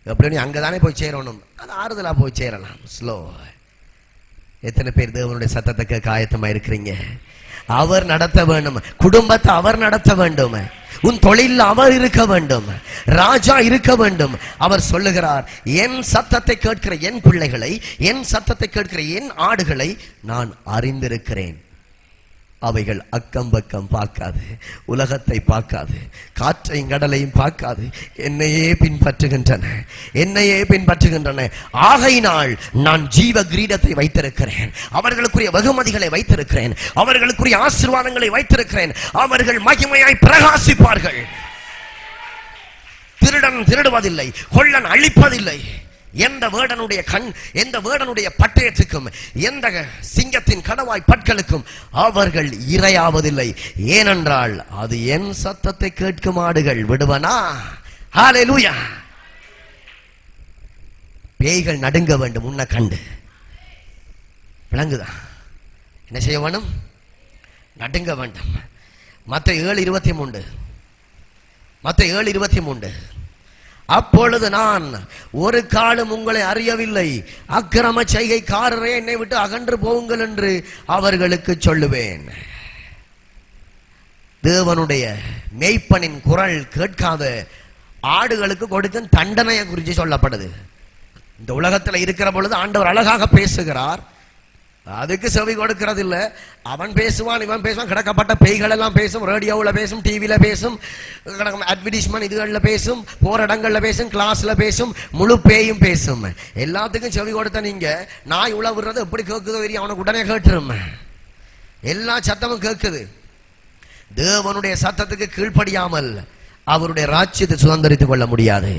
எப்படி அங்கதானே போய் சேரணும், அது ஆறுதலா போய் சேரலாம். ஸ்லோ. எத்தனை பேர் தேவனுடைய சத்தத்தை கேட்க ஆயத்தமா இருக்கிறீங்க? அவர் நடத்த வேண்டும், குடும்பத்தை அவர் நடத்த வேண்டும், உன் தொழில் அவர் இருக்க வேண்டும், ராஜா இருக்க வேண்டும். அவர் சொல்லுகிறார், என் சத்தத்தை கேட்கிற என் பிள்ளைகளை, என் சத்தத்தை கேட்கிற என் ஆடுகளை நான் அறிந்திருக்கிறேன். அவைகள் அக்கம் பக்கம் பார்க்காது, உலகத்தை பார்க்காது, காற்றையும் கடலையும் பார்க்காது, என்னையே பின்பற்றுகின்றன, என்னையே பின்பற்றுகின்றன. ஆகையினால் நான் ஜீவ கிரீடத்தை வைத்திருக்கிறேன், அவர்களுக்குரிய வெகுமதிகளை வைத்திருக்கிறேன், அவர்களுக்குரிய ஆசீர்வாதங்களை வைத்திருக்கிறேன். அவர்கள் மகிமையாய் பிரகாசிப்பார்கள். திருடன் திருடுவதில்லை, கொள்ளன் அழிப்பதில்லை. எந்த வேடனுடைய கண், எந்த வேடனுடைய பட்டயத்துக்கும், எந்த சிங்கத்தின் கடவாய் பற்களுக்கும் அவர்கள் இரையாவதில்லை. ஏனென்றால் அது என் சத்தத்தை கேட்கும் ஆடுகள். விடுவனா? ஹல்லேலூயா. பேய்கள் நடுங்க வேண்டும் உன்னை கண்டு. விளங்குதா? என்ன செய்ய வேணும்? நடுங்க வேண்டும். மத்தேயு 7:23, மத்தேயு 7:23, அப்பொழுது நான் ஒரு காலம் உங்களை அறியவில்லை, அக்கிரம செய்கைக்காரரே என்னை விட்டு அகன்று போங்கள் என்று அவர்களுக்கு சொல்லுவேன். தேவனுடைய மேய்ப்பனின் குரல் கேட்காத ஆடுகளுக்கு கொடுக்கும் தண்டனையை குறித்து சொல்லப்படுது. இந்த உலகத்தில் இருக்கிற பொழுது ஆண்டவர் அழகாக பேசுகிறார், அதுக்கு செவி கொடுக்கிறது இல்லை. அவன் பேசுவான், இவன் பேசுவான், கிடக்கப்பட்ட பேய்கள் எல்லாம் பேசும், ரேடியோவில் பேசும், டிவியில் பேசும், அட்வர்டைஸ்மெண்ட் இதுகளில் பேசும், போற இடங்களில் பேசும், கிளாஸ்ல பேசும், முழு பேயும் பேசும். எல்லாத்துக்கும் செவி கொடுத்த நீங்க நாய் உழவுறது எப்படி கேட்குதோ வெறி அவனுக்கு உடனே கேட்டுரும். எல்லா சத்தமும் கேட்குது. தேவனுடைய சத்தத்துக்கு கீழ்ப்படியாமல் அவருடைய ராஜ்யத்தை சுதந்திரித்துக் கொள்ள முடியாது.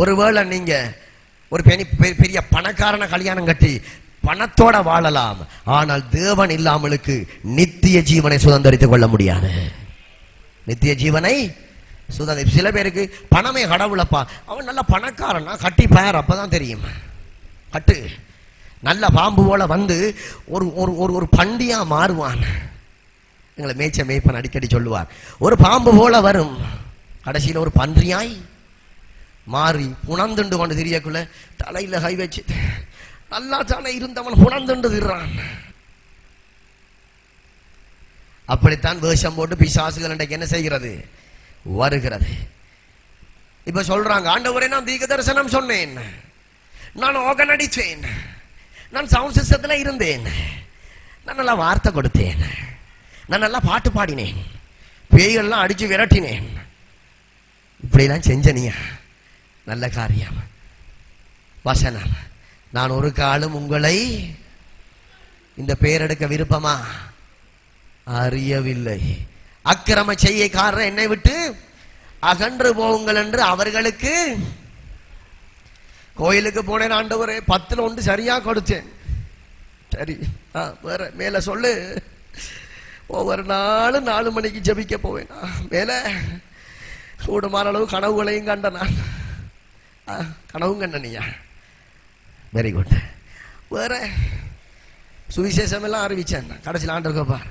ஒருவேளை நீங்க ஒரு பெரிய பணக்காரனை கல்யாணம் கட்டி பணத்தோட வாழலாம், ஆனால் தேவன் இல்லாமலுக்கு நித்திய ஜீவனை சுதந்திரித்துக் கொள்ள முடியாது. நித்திய ஜீவனை சுதந்திர சில பேருக்கு பணமே கடவுளப்பா, அவன் நல்ல பணக்காரனா கட்டி பார், அப்பதான் தெரியும். கட்டு நல்ல பாம்பு போல வந்து ஒரு ஒரு ஒரு பண்டியா மாறுவான். எங்களை மேய்ப்பன் அடிக்கடி சொல்லுவார், ஒரு பாம்பு போல வரும், கடைசியில் ஒரு பன்றியாய் மாறி புணந்துண்டு கொண்டு தெரியக்குள்ள தலையில கை வச்சு நல்லா தானே இருந்தவன் புணந்துண்டு திர்றான். அப்படித்தான் வேஷம் போட்டு பிசாசுகள் இன்றைக்கு என்ன செய்கிறது? வருகிறது. இப்ப சொல்றாங்க, ஆண்டவரே நான் தீர்க்க தரிசனம் சொன்னேன், நான் ஓகன் அடிச்சேன், நான் சவுண்ட் சிஸ்டத்துல இருந்தேன், நான் நல்லா வார்த்தை கொடுத்தேன், நான் நல்லா பாட்டு பாடினேன், பேய்கள்லாம் அடிச்சு விரட்டினேன், இப்படிலாம் செஞ்சனியா? நல்ல காரியம். வசனம், நான் ஒரு காலம் உங்களை இந்த பேரெடுக்க விருப்பமா அறியவில்லை, அக்கிரம செய்கைக்காரர் என்னை விட்டு அகன்று போகுங்கள் என்று அவர்களுக்கு. கோயிலுக்கு போனேன் ஆண்டவரே, 10ல் 1 சரியா கொடுத்தேன். சரி, வேற மேல சொல்லு. ஒவ்வொரு நாளும் 4 மணிக்கு ஜபிக்க போவேன். மேல கூடுமான அளவு கனவுகளையும் கண்ட நான். கனவும் கண்டனியா? Very good. வேற சுவிசேஷம் எல்லாம் அறிவிச்சேன். கடைசியில் ஆண்டவர் பார்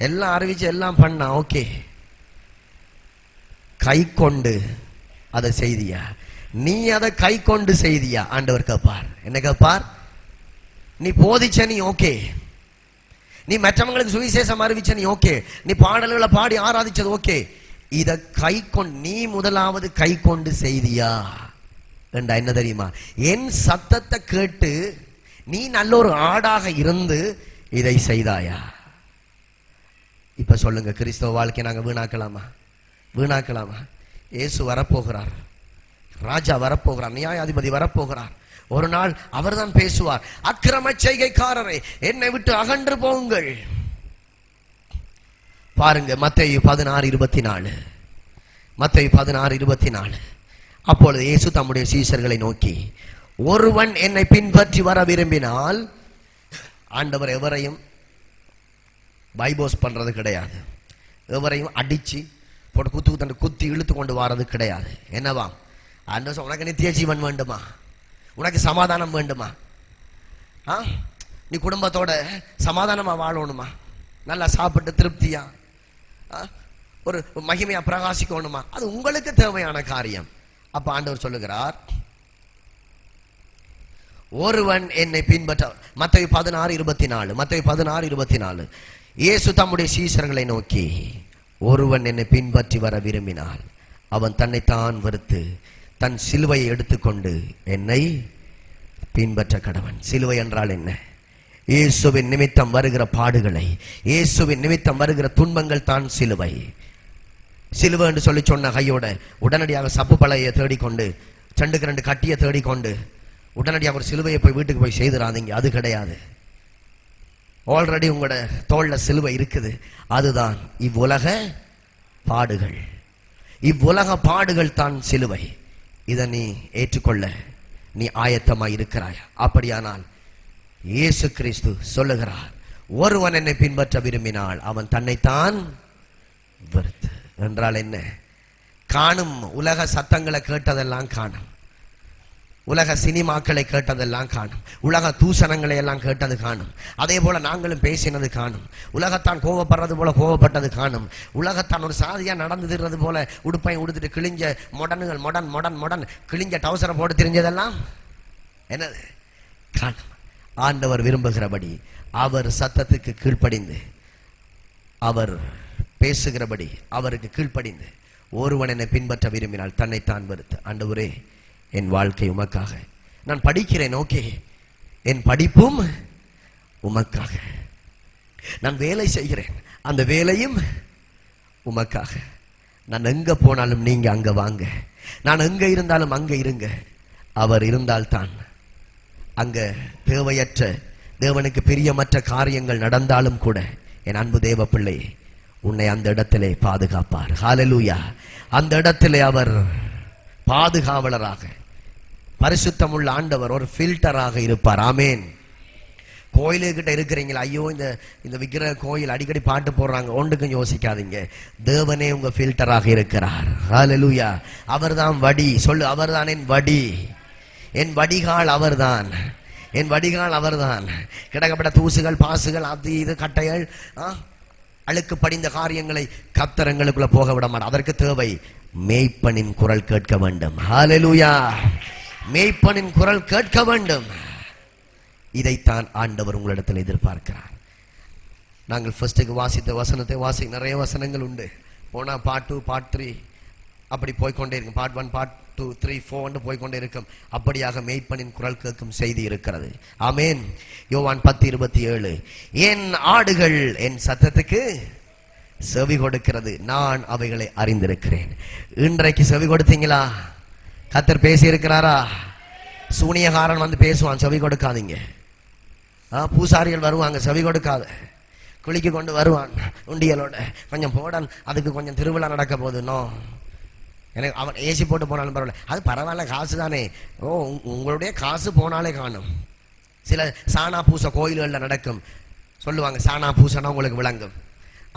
எல்லாம் அறிவிச்சு எல்லாம் பண்ணா, ஓகே, கை கொண்டு அதை செய்தியா? நீ அதை கை கொண்டு செய்தியா? ஆண்டவர் கேட்பார். என்ன கேட்பார்? நீ போதிச்ச நீ ஓகே, நீ மற்றவங்களுக்கு சுவிசேஷம் அறிவிச்ச நீ ஓகே, நீ பாடல்களை பாடி ஆராதிச்சது ஓகே, இத கை கொண்டு நீ முதலாவது கை கொண்டு செய்தியா என்றா என்ன தெரியுமா? என் சத்தத்தை கேட்டு நீ நல்ல ஒரு ஆடாக இருந்து இதை செய்தாயா? இப்ப சொல்லுங்க, கிறிஸ்தவ வாழ்க்கை நாங்க வீணாக்கலாமா? வீணாக்கலாமா? இயேசு வரப்போகிறார், ராஜா வரப்போகிறார், நியாயாதிபதி வரப்போகிறார். ஒரு நாள் அவர் தான் பேசுவார், அக்கிரம செய்கைக்காரரை என்னை விட்டு அகன்று போங்கள். பாருங்க, மத்தேயு 16:24, மத்தேயு 16:24. அப்பொழுது இயேசு தம்முடைய சீஷர்களை நோக்கி, ஒருவன் என்னை பின்பற்றி வர விரும்பினால், ஆண்டவர் எவரையும் பைபோஸ் பண்றது கிடையாது, எவரையும் அடிச்சு போட்டு குத்தி இழுத்து கொண்டு வர்றது கிடையாது. என்னவா? ஆண்டவர் உனக்கு நித்திய ஜீவன் வேண்டுமா? உனக்கு சமாதானம் வேண்டுமா? நீ குடும்பத்தோட சமாதானமா வாழணுமா? நல்லா சாப்பிட்டு திருப்தியா ஒரு மகிமையா பிரகாசிக்கணுமா? அது உங்களுக்கு தேவையான காரியம். அப்ப ஆண்டவர் சொல்லுகிறார், ஒருவன் என்னை பின்பற்ற. மத்தேயு 16:24, மத்தேயு 16:24. இயேசு தம்முடைய சீஷர்களை நோக்கி, ஒருவன் என்னை பின்பற்றி வர விரும்பினால் அவன் தன்னைத்தான் வெறுத்து தன் சிலுவையை எடுத்துக்கொண்டு என்னை பின்பற்ற கடவன். சிலுவை என்றால் என்ன? இயேசுவின் நிமித்தம் வருகிற பாடுகளை, இயேசுவின் நிமித்தம் வருகிற துன்பங்கள் தான் சிலுவை. சிலுவை என்று சொல்லி சொன்ன கையோட உடனடியாக சப்பு பழைய தேடிக்கொண்டு 2 கட்டியை தேடிக்கொண்டு உடனடியாக ஒரு சிலுவையை போய் வீட்டுக்கு போய் செய்துறாதீங்க. அது கிடையாது. ஆல்ரெடி உங்களோட தோல்ல சிலுவை இருக்குது. அதுதான் இவ்வுலக பாடுகள். இவ்வுலக பாடுகள் தான் சிலுவை. இதை நீ ஏற்றுக்கொள்ள நீ ஆயத்தமாய் இருக்கிறாய். அப்படியானால் இயேசு கிறிஸ்து சொல்லுகிறார், ஒருவன் என்னை பின்பற்ற விரும்பினால் அவன் தன்னைத்தான் வெறுத்து. என்றால் என்ன? காணும் உலக சத்தங்களை கேட்டதெல்லாம் காணும். உலக சினிமாக்களை கேட்டதெல்லாம் காணும், உலக தூசணங்களை எல்லாம் கேட்டது காணும், அதே போல நாங்களும் பேசினது காணும், உலகத்தான் கோவப்படுறது போல கோவப்பட்டது காணும், உலகத்தான் ஒரு சாதியா நடந்துடுறது போல உடுப்பையும் உடுத்துட்டு கிழிஞ்ச மொடனுகள் மொடன் மொடன் மொடன் கிழிஞ்ச டவுசரை போட்டு தெரிஞ்சதெல்லாம் என்னது காணும். ஆண்டவர் விரும்புகிறபடி அவர் சத்தத்துக்கு கீழ்ப்படிந்து, அவர் பேசுகிறபடி அவருக்கு கீழ்ப்படிந்து, ஒருவன் என்னை பின்பற்ற விரும்பினால் தன்னைத்தான் வெறுத்து, ஆண்டவரே என் வாழ்க்கை உமக்காக, நான் படிக்கிறேன், ஓகே, என் படிப்பும் உமக்காக, நான் வேலை செய்கிறேன், அந்த வேலையும் உமக்காக, நான் எங்க போனாலும் நீங்க அங்க வாங்க, நான் எங்க இருந்தாலும் அங்க இருங்க, அவர் இருந்தால்தான் அங்க தேவையற்ற தேவனுக்கு பிரியமற்ற காரியங்கள் நடந்தாலும் கூட என் அன்பு தேவ பிள்ளை உன்னை அந்த இடத்திலே பாதுகாப்பார். ஹல்லேலூயா. அந்த இடத்திலே அவர் பாதுகாவலராக, பரிசுத்தமுள்ள ஆண்டவர் ஒரு ஃபில்டராக இருப்பார். ஆமேன். கோயிலுக்கிட்ட இருக்கிறீங்களா, ஐயோ இந்த விக்கிரக கோயில் அடிக்கடி பாட்டு போடுறாங்க, ஒன்றுக்கும் யோசிக்காதீங்க, தேவனே உங்க ஃபில்டராக இருக்கிறார். ஹல்லேலூயா. அவர்தான் வடி, சொல்லு, அவர்தான் என் வடி, என் வடிகால் அவர்தான், என் வடிகால் அவர்தான். கிடக்கப்பட்ட தூசுகள் பாசுகள் அது இது கட்டைகள் அழுக்கு படிந்த காரியங்களை கத்தரங்களுக்குள்ள போக விட மாட்டார். அதற்கு தேவை மேய்ப்பனின் குரல் கேட்க வேண்டும். ஹல்லேலூயா. மேய்ப்பனின் குரல் கேட்க வேண்டும். இதைத்தான் ஆண்டவர் உங்களிடத்தில் எதிர்பார்க்கிறார். நாங்கள் ஃபர்ஸ்ட்டுக்கு வாசித்த வசனத்தை நிறைய வசனங்கள் உண்டு. போனா பார்ட் 2 பார்ட் 3 அப்படி போய்கொண்டே இருக்கும். பார்ட் 1 பார்ட் 2 3 4 போய்கொண்டே இருக்கும். அப்படியாக மேய்ப்பனின் குரல் கேட்கும் செய்தி இருக்கிறது. ஆமேன். யோவான் 10:27, என் ஆடுகள் என் சத்தத்துக்கு செவி கொடுக்கிறது, நான் அவைகளை அறிந்திருக்கிறேன். இன்றைக்கு செவி கொடுத்தீங்களா? கர்த்தர் பேசி இருக்கிறாரா? சூனியகாரன் வந்து பேசுவான், செவி கொடுக்காதீங்க. பூசாரிகள் வருவாங்க, செவி கொடுக்காத. குளிக்க கொண்டு வருவான் உண்டியலோட, கொஞ்சம் போடான், அதுக்கு கொஞ்சம் திருவிழா நடக்க போகுது, நோ, எனக்கு அவன் ஏசி போட்டு போனாலும் பரவாயில்ல, அது பரவாயில்ல, காசு தானே. ஓ, உங்களுடைய காசு போனாலே காணும். சில சாணா பூசை கோயில்களில் நடக்கும், சொல்லுவாங்க சாணா பூசைனா உங்களுக்கு விளங்கும்.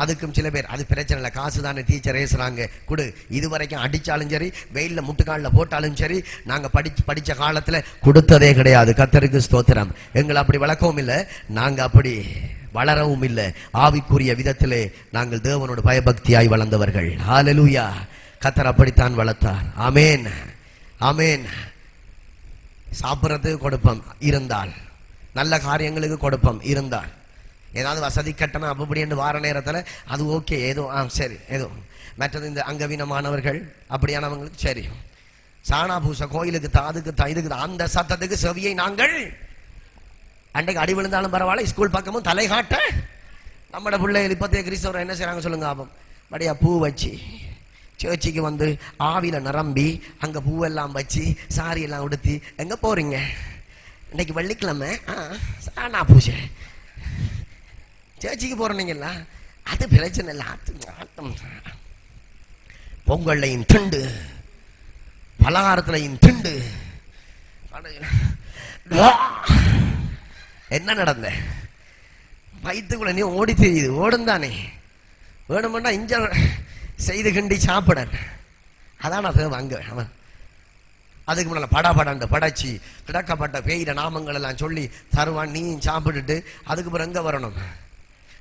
அதுக்கும் சில பேர் அது பிரச்சனை இல்லை, காசு தானே, டீச்சர் ஏசுறாங்க கொடு. இது வரைக்கும் அடித்தாலும் சரி, வெயிலில் முட்டுக்காலில் போட்டாலும் சரி, நாங்கள் படித்த காலத்தில் கொடுத்ததே கிடையாது. கர்த்தருக்கு ஸ்தோத்திரம். எங்களை அப்படி வளர்க்கவும் இல்லை, நாங்கள் அப்படி வளரவும் இல்லை. ஆவிக்குரிய விதத்திலே நாங்கள் தேவனோட பயபக்தியாய் வளர்ந்தவர்கள். ஹல்லேலூயா. கர்த்தர் அப்படித்தான் வளர்த்தார். ஆமேன், ஆமேன். சாப்பிட்றதுக்கு கொடுப்போம் இருந்தால், நல்ல காரியங்களுக்கு கொடுப்போம் இருந்தால், ஏதாவது வசதி கட்டணம் அப்படி என்று வார நேரத்தில் அது ஓகே, ஏதோ சரி, ஏதோ மற்றது இந்த அங்கவீனமானவர்கள் அப்படியானவங்களுக்கு சரி. சாணா பூசை கோயிலுக்கு அதுக்கு இதுக்கு அந்த சத்தத்துக்கு செவியை நாங்கள் அன்றைக்கு அடி விழுந்தாலும் பரவாயில்ல, ஸ்கூல் பக்கமும் தலை காட்ட நம்மட பிள்ளைகள் இப்போதைய கிறிஸ்தவர் என்ன செய்கிறாங்க சொல்லுங்க. ஆபம் படியா பூ வச்சு சேர்ச்சிக்கு வந்து ஆவியில் நிரம்பி அங்கே பூவெல்லாம் வச்சு சாரி எல்லாம் உடுத்தி எங்கே போகிறீங்க? இன்னைக்கு வெள்ளிக்கிழமை சாணா பூசை சேர்ச்சிக்கு போகிறீங்களா? அது பிரச்சனை இல்லை. பொங்கல்லையும் திண்டு, பலகாரத்திலையும் திண்டு. என்ன நடந்த வயிற்றுக்குள்ள நீ ஓடி தெரியுது, ஓடும் தானே, வேணுமெண்டா இஞ்ச செய்து கிண்டி சாப்பிட, அதான் அது அங்க. அவன் அதுக்கு முன்னால படாபடாண்டு படைச்சி கிடக்கப்பட்ட பேயிட நாமங்கள் எல்லாம் சொல்லி தருவான், நீ சாப்பிட்டுட்டு அதுக்கு பிறகு எங்க வரணும்?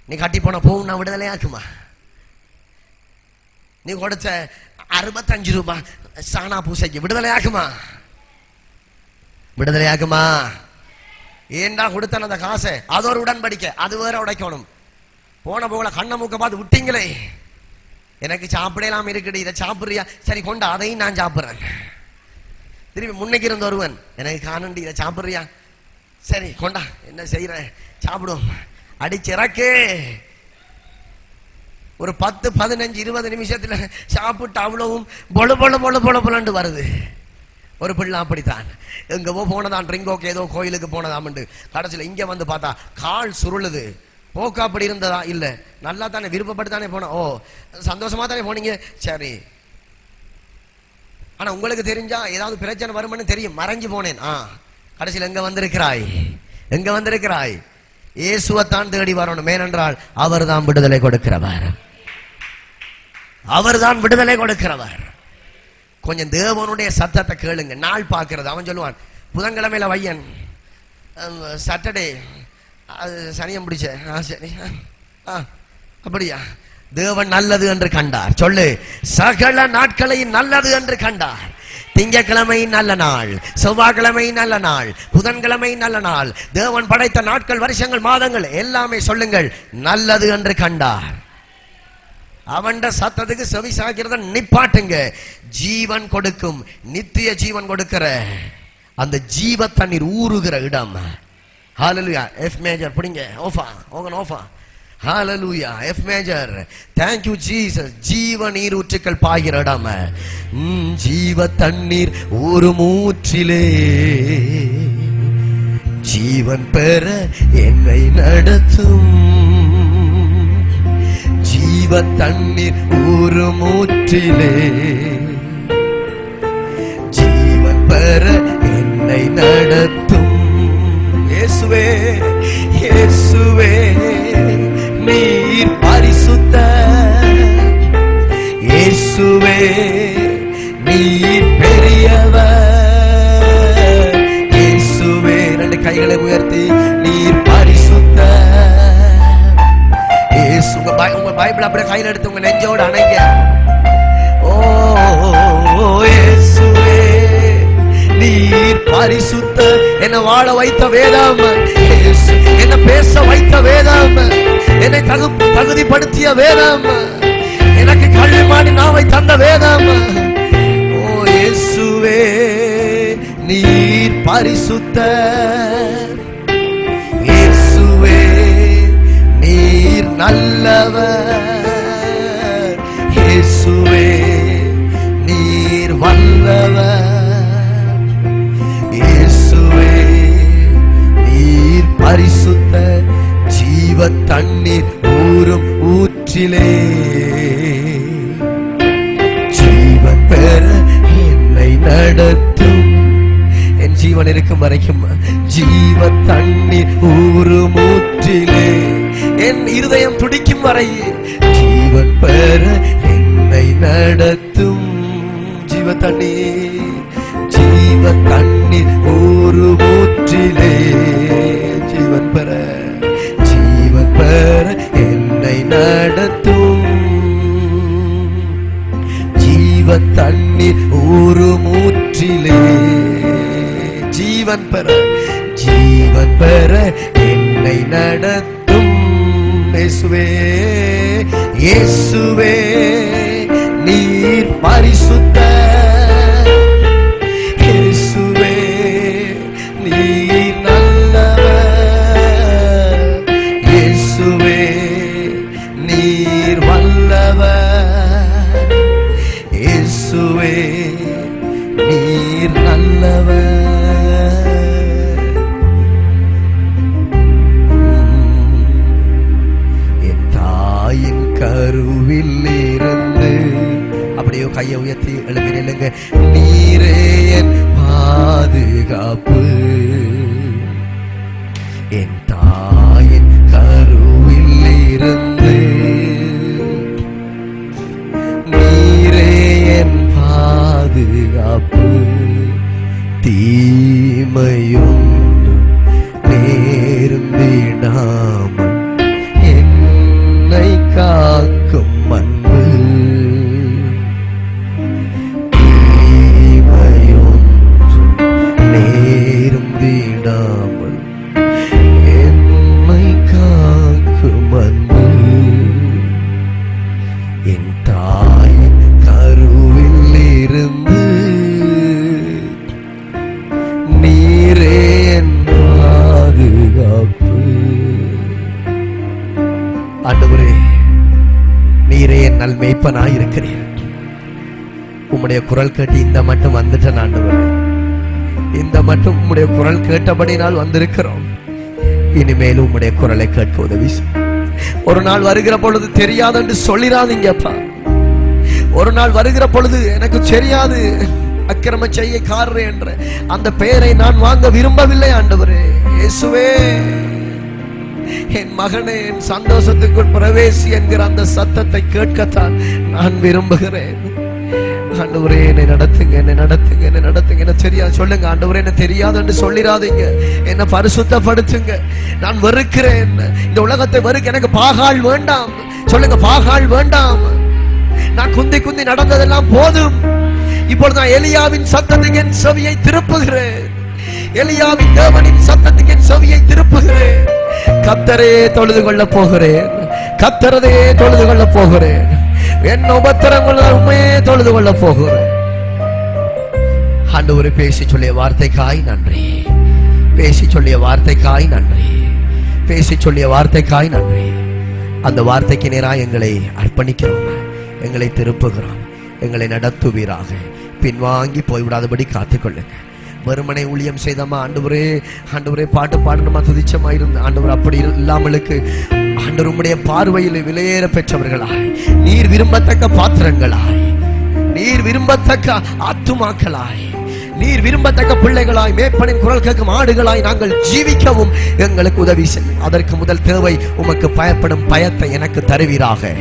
நீ கட்டி போன போகும் நான் விடுதலையாக்குமா? நீ கொடுத்த 65 ரூபாய் சாணா பூசைக்கு விடுதலையாக்குமா? விடுதலையாக்குமா? ஏண்டா கொடுத்த அந்த காசை, அது ஒரு உடன்படிக்கை, அது வேற உடைக்கணும். போன போல கண்ண மூக்க பார்த்து விட்டீங்களே, எனக்கு சாப்பிடலாம் இருக்குது, இதை சாப்பிட்றியா? சரி கொண்டா, அதையும் நான் சாப்பிட்றேன். திரும்பி முன்னைக்கு இருந்த ஒருவன், எனக்கு காணுண்டி, இதை சாப்பிட்றியா? சரி கொண்டா, என்ன செய்யற, சாப்பிடுவோம். அடிச்சிறக்கு ஒரு 10 15 20 நிமிஷத்துல சாப்பிட்டு அவ்வளவும் பொல பொல பொல பொல பொலண்டு வருது. ஒரு பிள்ளை அப்படித்தான், எங்கவோ போனதான், ட்ரிங்கோக்கு ஏதோ கோயிலுக்கு போனதாமண்டு, கடைசியில் இங்க வந்து பார்த்தா கால் சுருளுது. போக்கு அப்படி இருந்ததா? இல்ல, நல்லா தானே, விருப்பப்பட்டு தானே போன. ஓ, சந்தோஷமா தானே போனீங்க, சரி. ஆனா உங்களுக்கு தெரிஞ்சா ஏதாவது பிரச்சனை வரும்னு தெரியும், மறைஞ்சு போனேன். கடைசியில் எங்க வந்திருக்கிறாய்? எங்க வந்திருக்கிறாய்? இயேசுவைத்தான் தேடி வரணும். ஏனென்றால் அவர் தான் விடுதலை கொடுக்கிறவர், அவர் தான் விடுதலை கொடுக்கிறவர். கொஞ்சம் தேவனுடைய சத்தத்தை கேளுங்க. நாள் பார்க்கிறது, அவன் சொல்லுவான் புதன்கிழமையில வையன், சாட்டர்டே அது சனியம் பிடிச்ச. சரி, அப்படியா? தேவன் நல்லது என்று கண்டார். சொல்லு, சகல நாட்களையும் நல்லது என்று கண்டார். திங்கக்கிழமை நல்ல நாள், செவ்வாய்க்கிழமை நல்ல நாள், புதன்கிழமை நல்ல நாள். தேவன் படைத்த நாட்கள், வருஷங்கள், மாதங்கள் எல்லாமே சொல்லுங்கள் நல்லது என்று கண்டார். அவன் சத்தத்துக்கு செவி சாய்க்கிறத நிப்பாட்டுங்க. ஜீவன் கொடுக்கும், நித்திய ஜீவன் கொடுக்கிற அந்த ஜீவ தண்ணீர் ஊறுகிற இடம். ஹalleluya. F மேஜர் பிடிங்க. ஓஃபா ஓகன் ஓஃபா. ஹalleluya. F major. Thank you Jesus. ஜீவ நீர் ஊற்றுக்கள் பாய்கிற இடம். ஜீவ தண்ணீர் ஒரு மூற்றிலே ஜீவன் பெற என்னை நடத்தும். ஜீவ தண்ணீர் ஒரு மூற்றிலே ஜீவன் பெற என்னை நடத்தும். இயேசுவே இயேசுவே நீர் பரிசுத்தர். இயேசுவே நீர் பெரியவர். இயேசுவே ரெண்டு கைகளை உயர்த்தி நீர் பரிசுத்தர். இயேசு உங்க பைபிள் அப்படியே கையில் எடுத்து உங்க நெஞ்சோடு அணைங்க. ஓ இயேசுவே நீர் பரிசுத்தர். என்ன வாழ வைத்த வேதம், என்ன பேச வைத்த வேதம், என்னை தகுதிப்படுத்திய வேதம், எனக்கு கல்விமானி நாவை தந்த வேதம். ஓ இயேசுவே நீர் பரிசுத்தர். இயேசுவே நீர் நல்லவர். இயேசுவே நீர் வல்லவர். இயேசுவே நீர் பரிசுத்த ஜீவ தண்ணீர் ஊறும் ஊற்றிலே ஜீவன் பெற என்னை நடத்தும். என் ஜீவன் இருக்கும் வரைக்கும் ஜீவ தண்ணீர் ஊறும் ஊற்றிலே என் இருதயம் துடிக்கும் வரை ஜீவன் பெற என்னை நடத்தும். ஜீவ தண்ணீர் ஜீவ தண்ணீர் ஒரு ஊற்றிலே ஜீவன் பெற என்னை நடத்தும். ஜீவ தண்ணீர் ஒரு ஊற்றிலே ஜீவன் பெற என்னை நடத்தும். இயேசுவே இயேசுவே நீர் பரிசுத்தர். இயேசுவே நீர் நல்லவர். இயேசுவே நீர் வல்லவர். இயேசுவே நீர் நல்லவர். என் தாயின் கருவில் இருந்து அப்படியே கையை உயர்த்தி எழுப்பி நில்லுங்க. நீரே என் பாதுகாப்பு. என் தாயின் கருவில் இருந்து நீரே என் பாதுகாப்பு. தீமையும் நேர்ந்திடாமல் என்னை காக்கும் அன்பு. தீமையும் நேர்ந்திடாமல் என்னை காக்கும் அன்பு. என் தாயின் கருவில் இருந்து நீரே என் பாதுகாப்பு. ஆண்டவரே, நீரே என் நல்மேய்ப்பனாய் இருக்கிறீர். உம்முடைய குரல் கேட்டு இந்த மட்டும் வந்துட்டேன் ஆண்டவரே. இந்த மட்டும் உம்முடைய குரல் கேட்டபடினால் வந்திருக்கிறோம். இனிமேலும் உம்முடைய குரலை கேட்க உதவி. ஒரு நாள் வருகிற பொழுது தெரியாது என்று சொல்லிடாதீங்கப்பா. ஒரு நாள் வருகிற பொழுது எனக்கு தெரியாது அக்கிரம செய்யக்காரர் என்ற அந்த பெயரை நான் வாங்க விரும்பவில்லை ஆண்டவரே. இயேசுவே, என் மகனே என் சந்தோஷத்துக்குள் பிரவேசி என்கிற அந்த சத்தத்தை கேட்கத்தான் நான் விரும்புகிறேன். ஆண்டவரே என்னை நடத்துங்க, என்னை நடத்துங்க, என்னை நடத்துங்க. என்ன தெரியாது சொல்லுங்க, ஆண்டவரே என்ன தெரியாதுன்னு சொல்லிடாதீங்க. என்ன பரிசுத்தப்படுத்துங்க. நான் வெறுக்கிறேன், இந்த உலகத்தை வெறுக்க. எனக்கு பாகால் வேண்டாம் சொல்லுங்க, பாகால் வேண்டாம். நான் குந்தி குந்தி நடந்ததெல்லாம் போதும். இப்பொழுது நான் எலியாவின் சத்தத்துக்கு என் செவியை திருப்புகிறேன். எலியாவின் தேவனின் சத்தத்துக்கு என் செவியை திருப்புகிறேன். கர்த்தரே தொழுது கொள்ள போகிறேன், கர்த்தரே தொழுது கொள்ள போகிறேன். என் உபத்திரங்கள் உண்மையே தொழுது கொள்ள போகிறேன். ஆண்டவரே பேசி சொல்லிய வார்த்தைக்காய் நன்றி, பேசி சொல்லிய வார்த்தைக்காய் நன்றி, பேசி சொல்லிய வார்த்தைக்காய் நன்றி. அந்த வார்த்தைக்கு நேராக எங்களை அர்ப்பணிக்கிறோம், எங்களை திருப்புகிறோம். எங்களை நடத்துவீராக. பின்வாங்கி போய்விடாதபடி காத்துக்கொள்ளுங்க. வெறுமனை ஊழியம் செய்தாமா ஆண்டவரே, ஆண்டவரே பாட்டு பாடணுமா துதிச்சமா இருந்த ஆண்டவர் அப்படி இல்லாமலுக்கு ஆண்டவர் உம்முடைய பார்வையில் விலையேற பெற்றவர்களாய், நீர் விரும்பத்தக்க பாத்திரங்களாய், நீர் விரும்பத்தக்க ஆத்துமாக்களாய், நீர் விரும்பத்தக்க பிள்ளைகளாய், மேற்பனின் குரல் கேட்கும் ஆடுகளாய் நாங்கள் ஜீவிக்கவும் எங்களுக்கு உதவி செய்யும். அதற்கு முதல் தேவை உமக்கு பயப்படும் பயத்தை எனக்கு தருவீராக.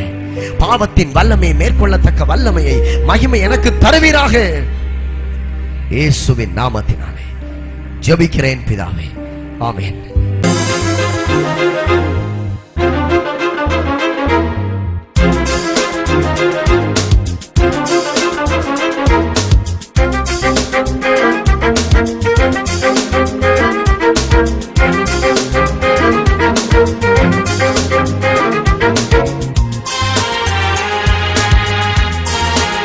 பாவத்தின் வல்லமையை மேற்கொள்ளத்தக்க வல்லமையை, மகிமை எனக்கு தருவீராக. இயேசுவின் நாமத்தினாலே ஜெபிக்கிறேன் பிதாவே, ஆமென்.